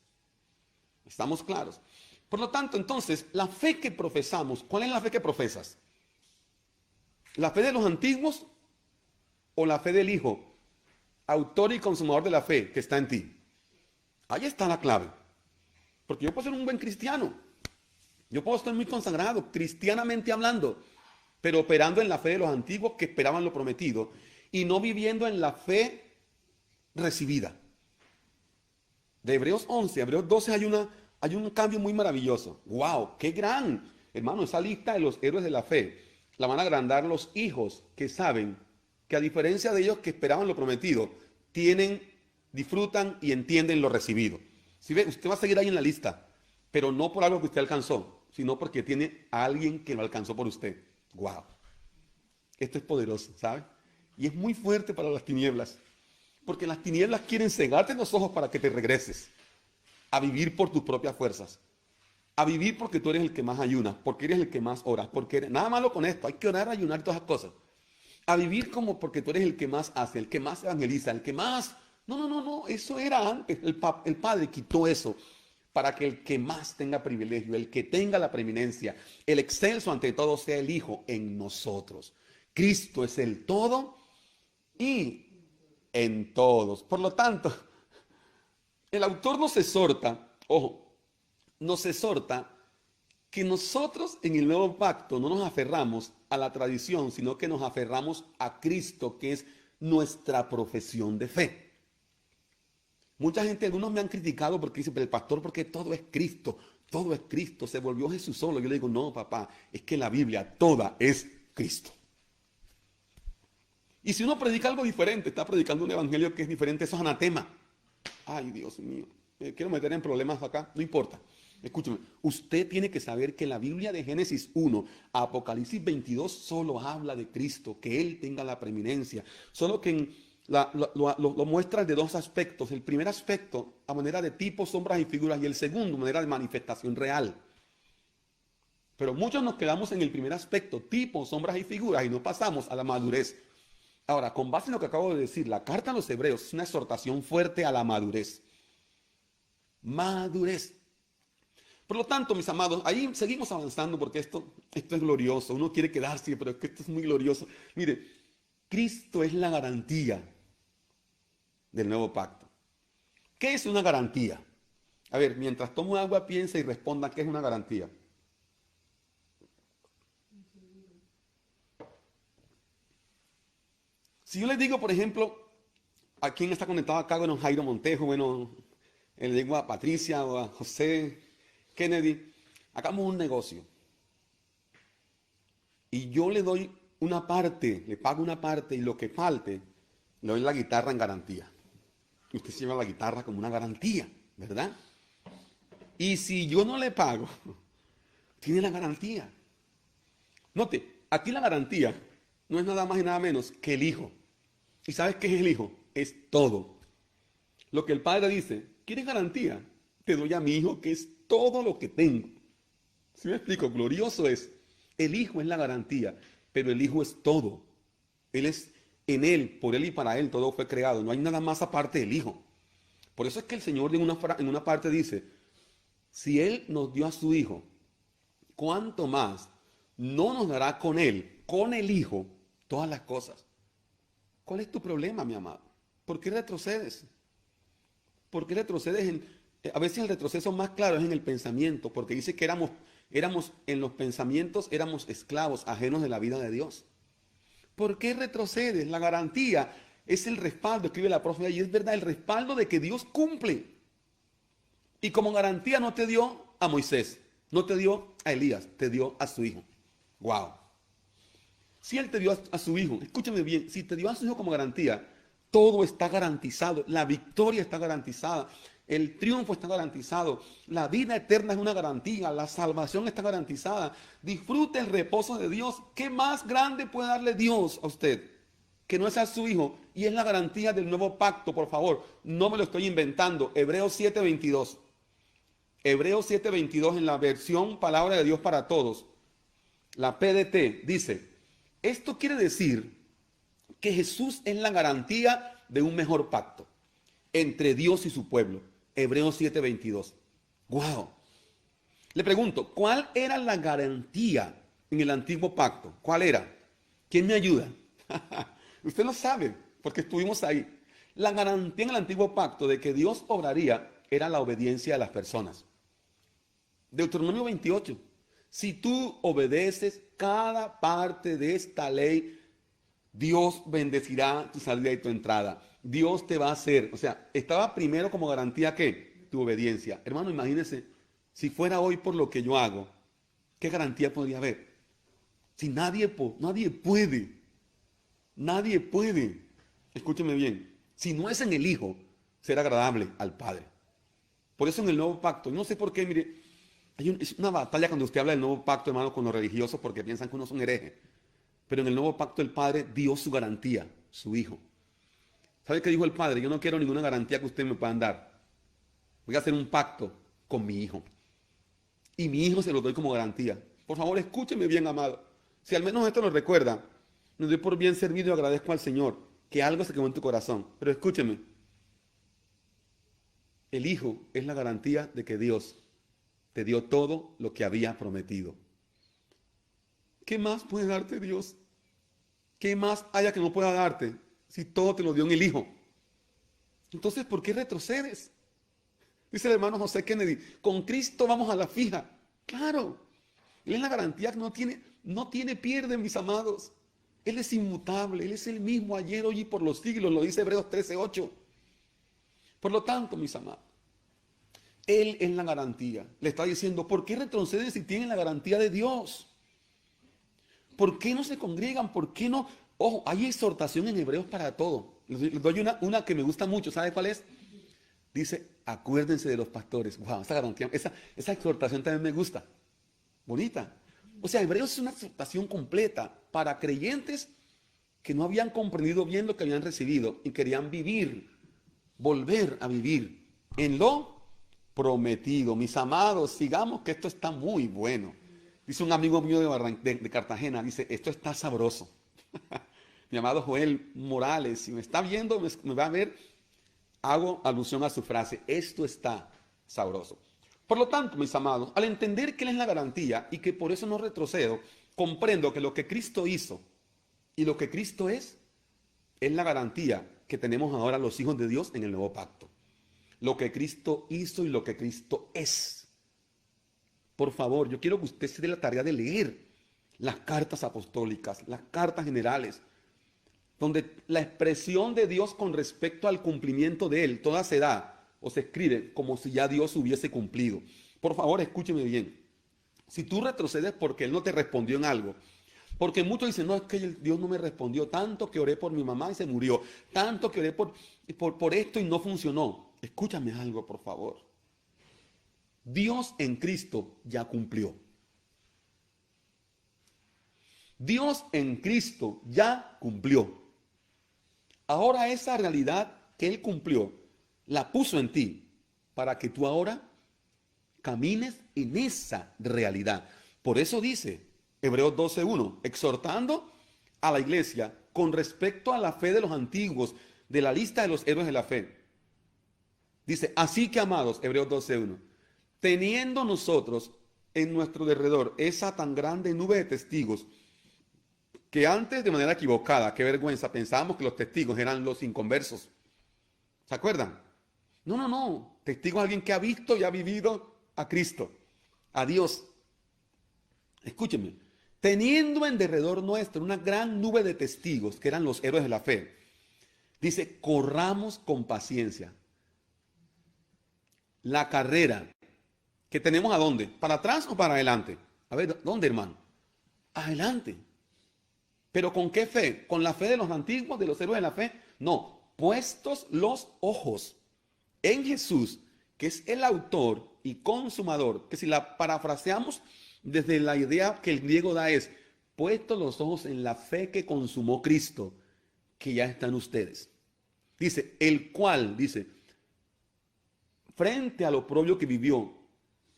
¿Estamos claros? Por lo tanto, entonces, la fe que profesamos, ¿cuál es la fe que profesas? ¿La fe de los antiguos o la fe del Hijo, autor y consumador de la fe que está en ti? Ahí está la clave. Porque yo puedo ser un buen cristiano, yo puedo estar muy consagrado, cristianamente hablando, pero operando en la fe de los antiguos que esperaban lo prometido y no viviendo en la fe recibida. De Hebreos 11 a Hebreos 12 hay un cambio muy maravilloso. ¡Wow! ¡Qué gran! Hermano, esa lista de los héroes de la fe la van a agrandar los hijos que saben que a diferencia de ellos que esperaban lo prometido, disfrutan y entienden lo recibido. Si ve, usted va a seguir ahí en la lista, pero no por algo que usted alcanzó, sino porque tiene a alguien que lo alcanzó por usted. ¡Wow! Esto es poderoso, ¿sabe? Y es muy fuerte para las tinieblas. Porque las tinieblas quieren cegarte los ojos para que te regreses a vivir por tus propias fuerzas, a vivir porque tú eres el que más ayunas, porque eres el que más oras, nada malo con esto, hay que orar, ayunar, todas esas cosas, a vivir como porque tú eres el que más hace, el que más evangeliza, el que más, no, eso era antes, el Padre quitó eso para que el que más tenga privilegio, el que tenga la preeminencia, el excelso ante todo sea el Hijo en nosotros. Cristo es el todo y en todos. Por lo tanto, El autor nos exhorta, ojo, nos exhorta que nosotros en el nuevo pacto no nos aferramos a la tradición, sino que nos aferramos a Cristo, que es nuestra profesión de fe. Mucha gente, algunos me han criticado porque dicen, pero el pastor, porque todo es Cristo, se volvió Jesús solo. Yo le digo, no, papá, es que la Biblia toda es Cristo. Y si uno predica algo diferente, está predicando un evangelio que es diferente, eso es anatema. Ay, Dios mío, me quiero meter en problemas acá, no importa. Escúcheme, usted tiene que saber que la Biblia de Génesis 1 a Apocalipsis 22 solo habla de Cristo, que Él tenga la preeminencia. Solo que lo muestra de dos aspectos. El primer aspecto a manera de tipos, sombras y figuras, y el segundo a manera de manifestación real. Pero muchos nos quedamos en el primer aspecto, tipos, sombras y figuras, y no pasamos a la madurez. Ahora, con base en lo que acabo de decir, la carta a los Hebreos es una exhortación fuerte a la madurez. Madurez. Por lo tanto, mis amados, ahí seguimos avanzando porque esto es glorioso. Uno quiere quedarse, pero es que esto es muy glorioso. Mire, Cristo es la garantía del nuevo pacto. ¿Qué es una garantía? A ver, mientras tomo agua, piensa y responda qué es una garantía. Si yo les digo, por ejemplo, a quién está conectado acá, bueno, Jairo Montejo, bueno, le digo a Patricia o a José Kennedy, hagamos un negocio. Y yo le doy una parte, le pago una parte y lo que falte, le doy la guitarra en garantía. Y usted se lleva la guitarra como una garantía, ¿verdad? Y si yo no le pago, tiene la garantía. Note, aquí la garantía no es nada más y nada menos que el hijo. ¿Y sabes qué es el hijo? Es todo. Lo que el padre dice, ¿quieres garantía? Te doy a mi hijo que es todo lo que tengo. ¿Sí me explico? Glorioso es. El hijo es la garantía, pero el hijo es todo. Él es en él, por él y para él todo fue creado. No hay nada más aparte del hijo. Por eso es que el Señor en una parte dice, si él nos dio a su hijo, ¿cuánto más no nos dará con él, con el hijo, todas las cosas? ¿Cuál es tu problema, mi amado? ¿Por qué retrocedes? ¿Por qué retrocedes? A veces el retroceso más claro es en el pensamiento, porque dice que éramos en los pensamientos, éramos esclavos, ajenos de la vida de Dios. ¿Por qué retrocedes? La garantía es el respaldo, escribe la profecía, y es verdad, el respaldo de que Dios cumple. Y como garantía no te dio a Moisés, no te dio a Elías, te dio a su hijo. Wow. Si él te dio a su hijo, escúchame bien, si te dio a su hijo como garantía, todo está garantizado, la victoria está garantizada, el triunfo está garantizado, la vida eterna es una garantía, la salvación está garantizada. Disfrute el reposo de Dios. ¿Qué más grande puede darle Dios a usted que no es a su hijo? Y es la garantía del nuevo pacto, por favor, no me lo estoy inventando. Hebreos 7:22. Hebreos 7:22 en la versión Palabra de Dios para Todos, la PDT, dice, esto quiere decir que Jesús es la garantía de un mejor pacto entre Dios y su pueblo. Hebreos 7:22. Wow. Le pregunto, ¿cuál era la garantía en el antiguo pacto? ¿Cuál era? ¿Quién me ayuda? Usted lo sabe, porque estuvimos ahí. La garantía en el antiguo pacto de que Dios obraría era la obediencia de las personas. Deuteronomio 28. Si tú obedeces cada parte de esta ley, Dios bendecirá tu salida y tu entrada. Dios te va a hacer, o sea, estaba primero como garantía que tu obediencia. Hermano, imagínese, si fuera hoy por lo que yo hago, ¿qué garantía podría haber? Si nadie puede, escúcheme bien, si no es en el Hijo, ser agradable al Padre. Por eso en el nuevo pacto, no sé por qué, mire, es una batalla cuando usted habla del nuevo pacto, hermano, con los religiosos, porque piensan que uno es un hereje. Pero en el nuevo pacto el Padre dio su garantía, su Hijo. ¿Sabe qué dijo el Padre? Yo no quiero ninguna garantía que ustedes me puedan dar. Voy a hacer un pacto con mi Hijo. Y mi Hijo se lo doy como garantía. Por favor, escúcheme bien, amado. Si al menos esto lo recuerda, me doy por bien servido y agradezco al Señor que algo se quedó en tu corazón. Pero escúcheme. El Hijo es la garantía de que Dios te dio todo lo que había prometido. ¿Qué más puede darte Dios? ¿Qué más haya que no pueda darte si todo te lo dio en el Hijo? Entonces, ¿por qué retrocedes? Dice el hermano José Kennedy, con Cristo vamos a la fija. Claro, Él es la garantía que no tiene pierde, mis amados. Él es inmutable, Él es el mismo ayer, hoy y por los siglos, lo dice Hebreos 13:8. Por lo tanto, mis amados, Él es la garantía. Le está diciendo, ¿por qué retroceden si tienen la garantía de Dios? ¿Por qué no se congregan? ¿Por qué no? Ojo, hay exhortación en Hebreos para todo. Les doy una que me gusta mucho. ¿Sabe cuál es? Dice, acuérdense de los pastores. Wow, esa garantía, esa exhortación también me gusta. Bonita. O sea, Hebreos es una exhortación completa para creyentes que no habían comprendido bien lo que habían recibido y querían vivir, volver a vivir en lo prometido. Mis amados, sigamos que esto está muy bueno. Dice un amigo mío de Cartagena, dice, esto está sabroso. Mi amado Joel Morales, si me está viendo, me va a ver, hago alusión a su frase, esto está sabroso. Por lo tanto, mis amados, al entender que Él es la garantía y que por eso no retrocedo, comprendo que lo que Cristo hizo y lo que Cristo es la garantía que tenemos ahora los hijos de Dios en el nuevo pacto. Lo que Cristo hizo y lo que Cristo es. Por favor, yo quiero que usted se dé la tarea de leer las cartas apostólicas, las cartas generales, donde la expresión de Dios con respecto al cumplimiento de Él, toda se da o se escribe como si ya Dios hubiese cumplido. Por favor, escúcheme bien. Si tú retrocedes porque Él no te respondió en algo, porque muchos dicen, no, es que Dios no me respondió, tanto que oré por mi mamá y se murió, tanto que oré por esto y no funcionó. Escúchame algo, por favor. Dios en Cristo ya cumplió. Dios en Cristo ya cumplió. Ahora esa realidad que Él cumplió, la puso en ti para que tú ahora camines en esa realidad. Por eso dice Hebreos 12:1, exhortando a la iglesia con respecto a la fe de los antiguos, de la lista de los héroes de la fe. Dice, así que amados, Hebreos 12:1, teniendo nosotros en nuestro derredor esa tan grande nube de testigos, que antes de manera equivocada, qué vergüenza, pensábamos que los testigos eran los inconversos. ¿Se acuerdan? No. Testigo es alguien que ha visto y ha vivido a Cristo, a Dios. Escúchenme. Teniendo en derredor nuestro una gran nube de testigos, que eran los héroes de la fe, dice, corramos con paciencia la carrera que tenemos. ¿A dónde? ¿Para atrás o para adelante? A ver, ¿dónde, hermano? Adelante. ¿Pero con qué fe? ¿Con la fe de los antiguos, de los héroes de la fe? No, puestos los ojos en Jesús, que es el autor y consumador, que si la parafraseamos desde la idea que el griego da es, puestos los ojos en la fe que consumó Cristo, que ya están ustedes. Dice, el cual, dice, frente al oprobio que vivió,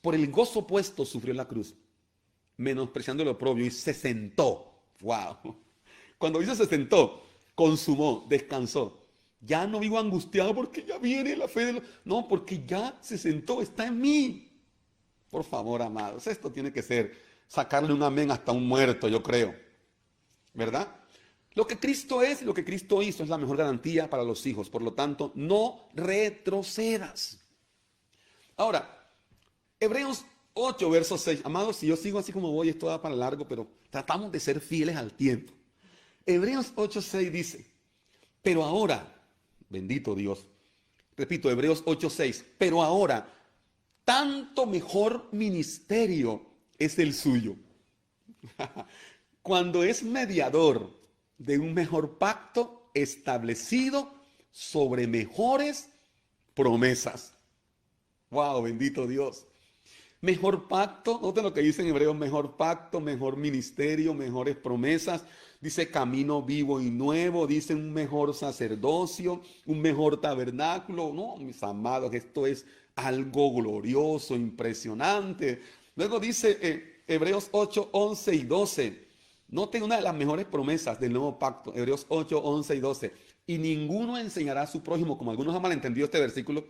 por el gozo puesto sufrió la cruz, menospreciando el oprobio y se sentó. Wow. Cuando dice se sentó, consumó, descansó. Ya no vivo angustiado porque ya viene la fe de los... No, porque ya se sentó, está en mí. Por favor, amados, esto tiene que ser sacarle un amén hasta un muerto, yo creo. ¿Verdad? Lo que Cristo es y lo que Cristo hizo es la mejor garantía para los hijos. Por lo tanto, no retrocedas. Ahora, Hebreos 8, verso 6. Amados, si yo sigo así como voy, esto da para largo, pero tratamos de ser fieles al tiempo. Hebreos 8, 6 dice, pero ahora, bendito Dios, repito, Hebreos 8, 6, pero ahora, tanto mejor ministerio es el suyo. Cuando es mediador de un mejor pacto establecido sobre mejores promesas. Wow, bendito Dios. Mejor pacto, noten lo que dice en Hebreos, mejor pacto, mejor ministerio, mejores promesas. Dice camino vivo y nuevo, dice un mejor sacerdocio, un mejor tabernáculo. No, mis amados, esto es algo glorioso, impresionante. Luego dice Hebreos 8, 11 y 12. Noten una de las mejores promesas del nuevo pacto, Hebreos 8, 11 y 12. Y ninguno enseñará a su prójimo, como algunos han malentendido este versículo.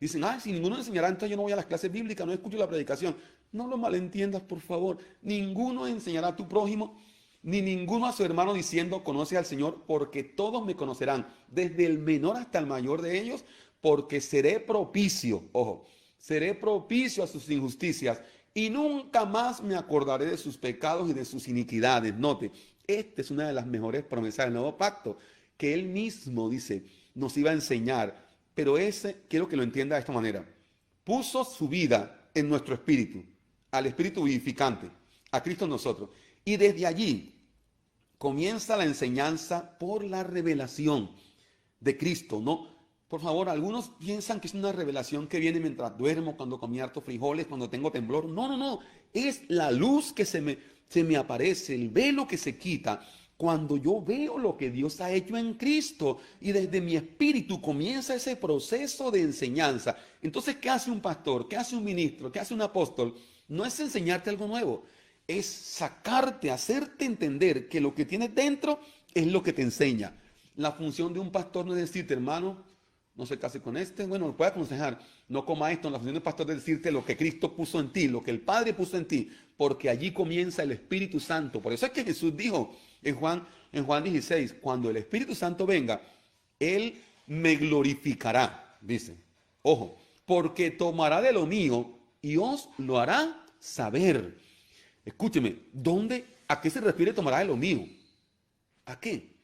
Dicen, si ninguno enseñará, entonces yo no voy a las clases bíblicas, no escucho la predicación. No lo malentiendas, por favor. Ninguno enseñará a tu prójimo, ni ninguno a su hermano diciendo, conoce al Señor, porque todos me conocerán, desde el menor hasta el mayor de ellos, porque seré propicio, ojo, seré propicio a sus injusticias y nunca más me acordaré de sus pecados y de sus iniquidades. Note, esta es una de las mejores promesas del nuevo pacto, que él mismo dice, nos iba a enseñar, pero ese, quiero que lo entienda de esta manera, puso su vida en nuestro espíritu, al espíritu vivificante, a Cristo en nosotros, y desde allí comienza la enseñanza por la revelación de Cristo, ¿no? Por favor, algunos piensan que es una revelación que viene mientras duermo, cuando comí hartos frijoles, cuando tengo temblor. No, no, no. Es la luz que se me aparece, el velo que se quita cuando yo veo lo que Dios ha hecho en Cristo. Y desde mi espíritu comienza ese proceso de enseñanza. Entonces, ¿qué hace un pastor? ¿Qué hace un ministro? ¿Qué hace un apóstol? No es enseñarte algo nuevo. Es sacarte, hacerte entender que lo que tienes dentro es lo que te enseña. La función de un pastor no es decirte, hermano, no se case con este, bueno, lo puede aconsejar, no coma esto. La función del pastor es decirte lo que Cristo puso en ti, lo que el Padre puso en ti, porque allí comienza el Espíritu Santo. Por eso es que Jesús dijo en Juan 16, cuando el Espíritu Santo venga, Él me glorificará, dice. Ojo, porque tomará de lo mío y os lo hará saber. Escúcheme, ¿a qué se refiere tomará de lo mío? ¿A qué?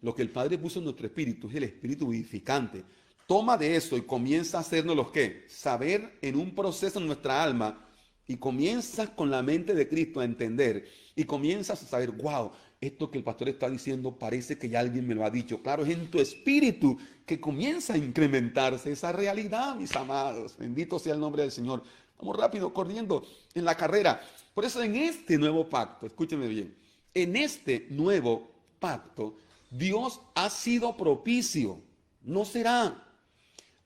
Lo que el Padre puso en nuestro espíritu es el espíritu vivificante. Toma de eso y comienza a hacernos los que saber en un proceso en nuestra alma, y comienzas con la mente de Cristo a entender y comienzas a saber, wow, esto que el pastor está diciendo parece que ya alguien me lo ha dicho. Claro, es en tu espíritu que comienza a incrementarse esa realidad, mis amados. Bendito sea el nombre del Señor. Vamos rápido, corriendo en la carrera. Por eso en este nuevo pacto, escúcheme bien, en este nuevo pacto, Dios ha sido propicio, no será.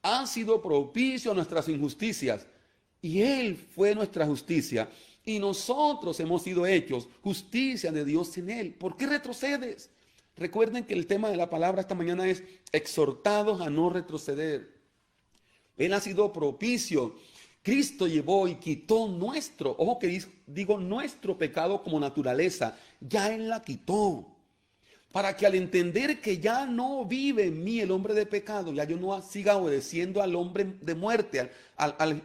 Ha sido propicio a nuestras injusticias y Él fue nuestra justicia y nosotros hemos sido hechos justicia de Dios en Él. ¿Por qué retrocedes? Recuerden que el tema de la palabra esta mañana es exhortados a no retroceder. Él ha sido propicio. Cristo llevó y quitó nuestro, ojo que digo nuestro pecado como naturaleza, ya Él la quitó. Para que al entender que ya no vive en mí el hombre de pecado, ya yo no siga obedeciendo al hombre de muerte, al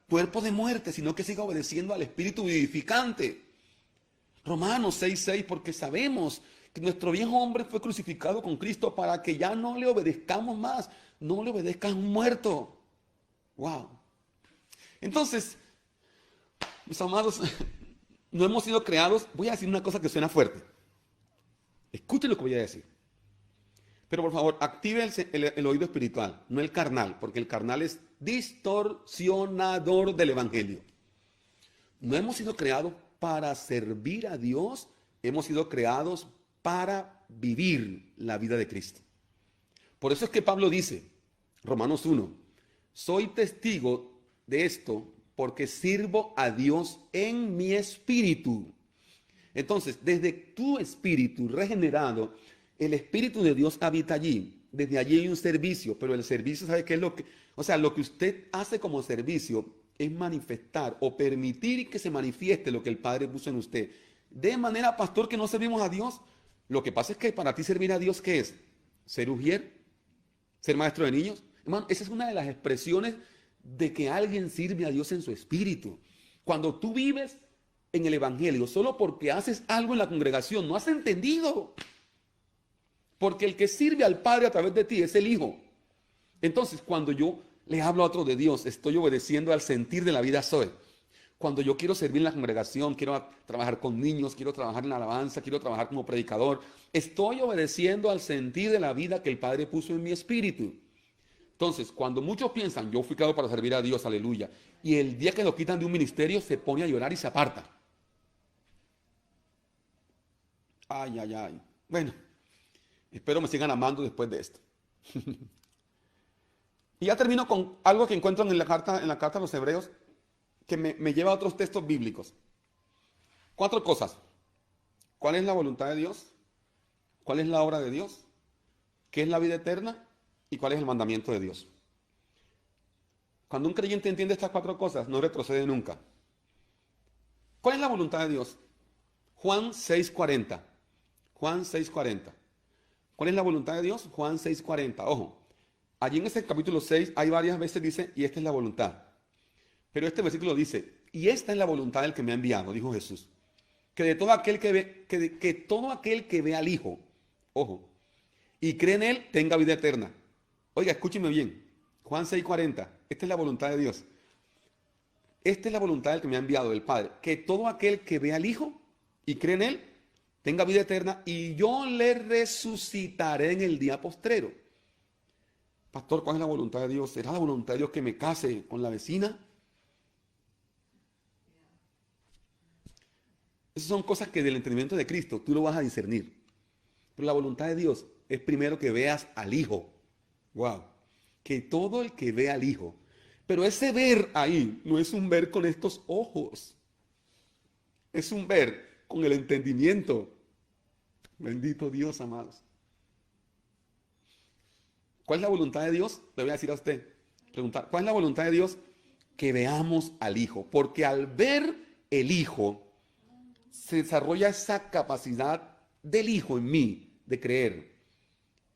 cuerpo de muerte, sino que siga obedeciendo al espíritu vivificante. Romanos 6:6, porque sabemos que nuestro viejo hombre fue crucificado con Cristo para que ya no le obedezcamos más, no le obedezcan a un muerto. Wow. Entonces, mis amados, no hemos sido creados, voy a decir una cosa que suena fuerte. Escuchen lo que voy a decir. Pero por favor, active el oído espiritual, no el carnal, porque el carnal es distorsionador del evangelio. No hemos sido creados para servir a Dios, hemos sido creados para vivir la vida de Cristo. Por eso es que Pablo dice, Romanos 1, soy testigo de esto porque sirvo a Dios en mi espíritu. Entonces, desde tu espíritu regenerado, el Espíritu de Dios habita allí. Desde allí hay un servicio, pero el servicio, ¿sabe qué es lo que? O sea, lo que usted hace como servicio es manifestar o permitir que se manifieste lo que el Padre puso en usted. De manera, pastor, que no servimos a Dios. Lo que pasa es que para ti servir a Dios, ¿qué es? ¿Ser ujier? ¿Ser maestro de niños? Hermano, esa es una de las expresiones de que alguien sirve a Dios en su espíritu. Cuando tú vives en el evangelio solo porque haces algo en la congregación, no has entendido. Porque el que sirve al Padre a través de ti es el Hijo. Entonces, cuando yo le hablo a otro de Dios, estoy obedeciendo al sentir de la vida soy. Cuando yo quiero servir en la congregación, quiero trabajar con niños, quiero trabajar en la alabanza, quiero trabajar como predicador, estoy obedeciendo al sentir de la vida que el Padre puso en mi espíritu. Entonces, cuando muchos piensan, yo fui creado para servir a Dios, aleluya, y el día que lo quitan de un ministerio, se pone a llorar y se aparta. Ay, ay, ay. Bueno, espero me sigan amando después de esto. Y ya termino con algo que encuentro en la carta a los Hebreos, que me lleva a otros textos bíblicos. 4 cosas. ¿Cuál es la voluntad de Dios? ¿Cuál es la obra de Dios? ¿Qué es la vida eterna? ¿Y cuál es el mandamiento de Dios? Cuando un creyente entiende estas 4 cosas, no retrocede nunca. ¿Cuál es la voluntad de Dios? Juan 6:40. Juan 6:40. ¿Cuál es la voluntad de Dios? Juan 6:40. Ojo, Allí en ese capítulo 6 hay varias veces dice, y esta es la voluntad. Pero este versículo dice, y esta es la voluntad del que me ha enviado, dijo Jesús, que de todo aquel que ve, que todo aquel que ve al Hijo, ojo, y cree en Él, tenga vida eterna. Oiga, escúcheme bien, Juan 6:40, esta es la voluntad de Dios. Esta es la voluntad del que me ha enviado, el Padre, que todo aquel que ve al Hijo y cree en Él, tenga vida eterna, y yo le resucitaré en el día postrero. Pastor, ¿cuál es la voluntad de Dios? ¿Será la voluntad de Dios que me case con la vecina? Esas son cosas que del entendimiento de Cristo tú lo vas a discernir. Pero la voluntad de Dios es primero que veas al Hijo. Wow. Que todo el que ve al Hijo. Pero ese ver ahí no es un ver con estos ojos. Es un ver con el entendimiento. Bendito Dios, amados. ¿Cuál es la voluntad de Dios? Le voy a decir a usted. Preguntar, ¿cuál es la voluntad de Dios? Que veamos al Hijo. Porque al ver el Hijo, se desarrolla esa capacidad del Hijo en mí de creer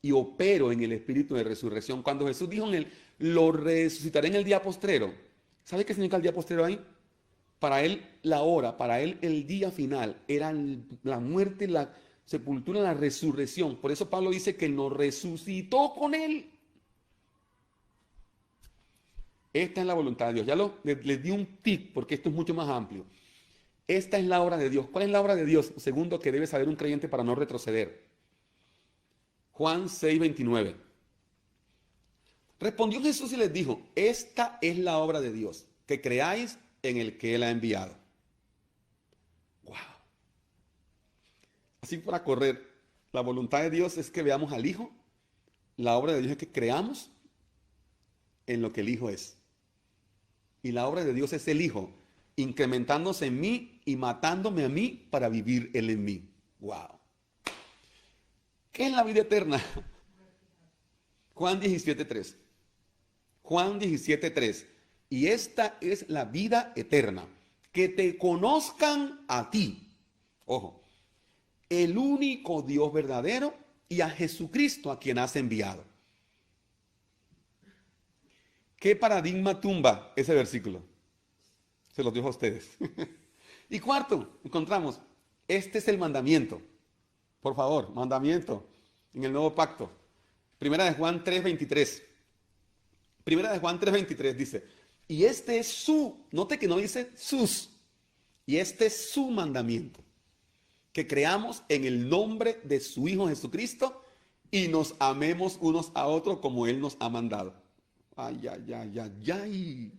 y opero en el espíritu de resurrección. Cuando Jesús dijo en él, lo resucitaré en el día postrero, ¿sabe qué significa el día postrero ahí? Para él la hora, para él el día final era la muerte, la sepultura, la resurrección. Por eso Pablo dice que nos resucitó con él. Esta es la voluntad de Dios. Ya les di un tip porque esto es mucho más amplio. Esta es la obra de Dios. ¿Cuál es la obra de Dios? Segundo, que debe saber un creyente para no retroceder. Juan 6:29. Respondió Jesús y les dijo, esta es la obra de Dios, que creáis en el que Él ha enviado. Wow. Así para correr, la voluntad de Dios es que veamos al Hijo. La obra de Dios es que creamos en lo que el Hijo es. Y la obra de Dios es el Hijo, incrementándose en mí y matándome a mí para vivir Él en mí. Wow. ¿Qué es la vida eterna? Juan 17:3. Juan 17:3. Y esta es la vida eterna, que te conozcan a ti. Ojo, el único Dios verdadero y a Jesucristo a quien has enviado. ¿Qué paradigma tumba ese versículo? Se los dejo a ustedes. Y cuarto, encontramos, este es el mandamiento. Por favor, mandamiento en el nuevo pacto. Primera de Juan 3:23. Primera de Juan 3:23 dice, y este es su, note que no dice sus, y este es su mandamiento, que creamos en el nombre de su Hijo Jesucristo y nos amemos unos a otros como Él nos ha mandado. Ay, ay, ay, ay, ay.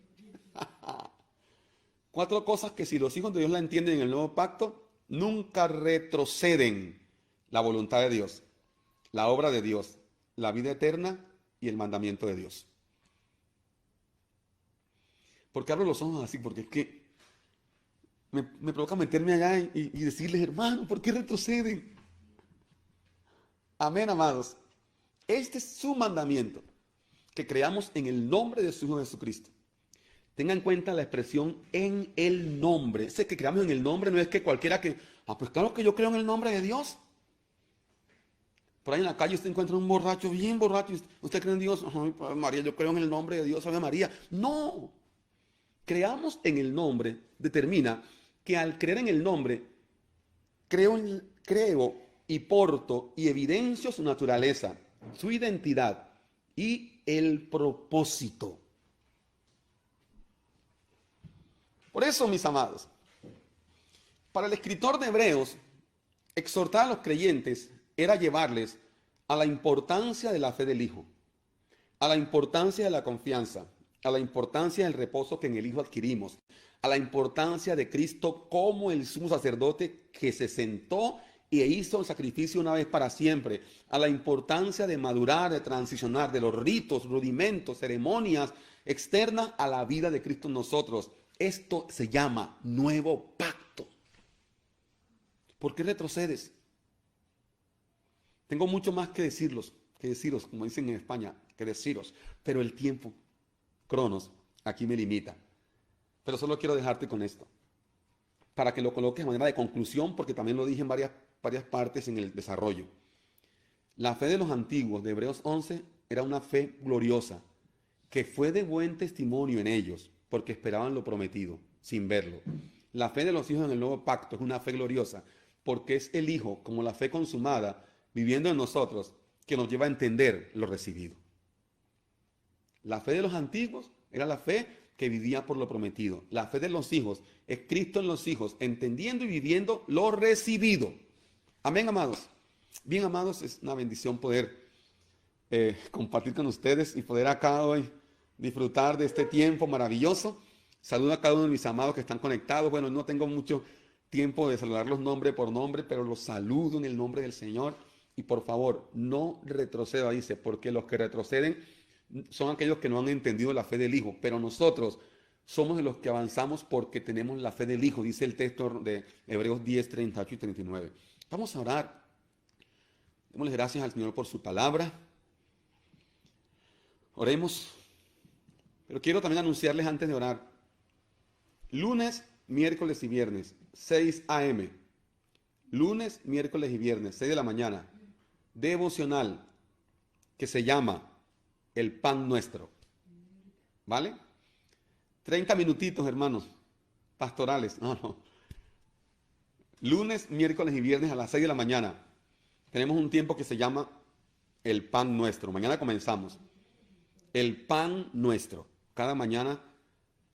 Cuatro cosas que si los hijos de Dios la entienden en el nuevo pacto, nunca retroceden: la voluntad de Dios, la obra de Dios, la vida eterna y el mandamiento de Dios. ¿Por qué abro los ojos así? Porque es que me provoca meterme allá y decirles, hermano, ¿por qué retroceden? Amén, amados. Este es su mandamiento, que creamos en el nombre de su Hijo Jesucristo. Tenga en cuenta la expresión en el nombre. Ese que creamos en el nombre no es que cualquiera que, pues claro que yo creo en el nombre de Dios. Por ahí en la calle usted encuentra un borracho, bien borracho. ¿Usted cree en Dios? Ay, María, yo creo en el nombre de Dios, Ave María. No. Creamos en el nombre determina que al creer en el nombre, creo y porto y evidencio su naturaleza, su identidad y el propósito. Por eso, mis amados, para el escritor de Hebreos, exhortar a los creyentes era llevarles a la importancia de la fe del Hijo, a la importancia de la confianza, a la importancia del reposo que en el Hijo adquirimos, a la importancia de Cristo como el sumo sacerdote que se sentó e hizo el sacrificio una vez para siempre, a la importancia de madurar, de transicionar de los ritos, rudimentos, ceremonias externas a la vida de Cristo en nosotros. Esto se llama nuevo pacto. ¿Por qué retrocedes? Tengo mucho más que deciros, como dicen en España, que deciros, pero el tiempo, Cronos, aquí me limita. Pero solo quiero dejarte con esto, para que lo coloques de manera de conclusión, porque también lo dije en varias partes en el desarrollo. La fe de los antiguos, de Hebreos 11, era una fe gloriosa, que fue de buen testimonio en ellos, porque esperaban lo prometido, sin verlo. La fe de los hijos en el nuevo pacto es una fe gloriosa, porque es el Hijo, como la fe consumada, viviendo en nosotros, que nos lleva a entender lo recibido. La fe de los antiguos era la fe que vivía por lo prometido. La fe de los hijos es Cristo en los hijos, entendiendo y viviendo lo recibido. Amén, amados. Bien, amados, es una bendición poder compartir con ustedes y poder acá hoy disfrutar de este tiempo maravilloso. Saludo a cada uno de mis amados que están conectados. Bueno, no tengo mucho tiempo de saludarlos nombre por nombre, pero los saludo en el nombre del Señor. Y por favor, no retroceda, dice, porque los que retroceden son aquellos que no han entendido la fe del Hijo. Pero nosotros somos de los que avanzamos porque tenemos la fe del Hijo, dice el texto de Hebreos 10, 38 y 39. Vamos a orar. Démosle gracias al Señor por su palabra. Oremos. Pero quiero también anunciarles antes de orar. Lunes, miércoles y viernes, 6 a.m. Lunes, miércoles y viernes, 6 de la mañana. Devocional que se llama El Pan Nuestro. ¿Vale? 30 minutitos, hermanos, pastorales. No. Lunes, miércoles y viernes a las 6 de la mañana. Tenemos un tiempo que se llama El Pan Nuestro. Mañana comenzamos. El Pan Nuestro. Cada mañana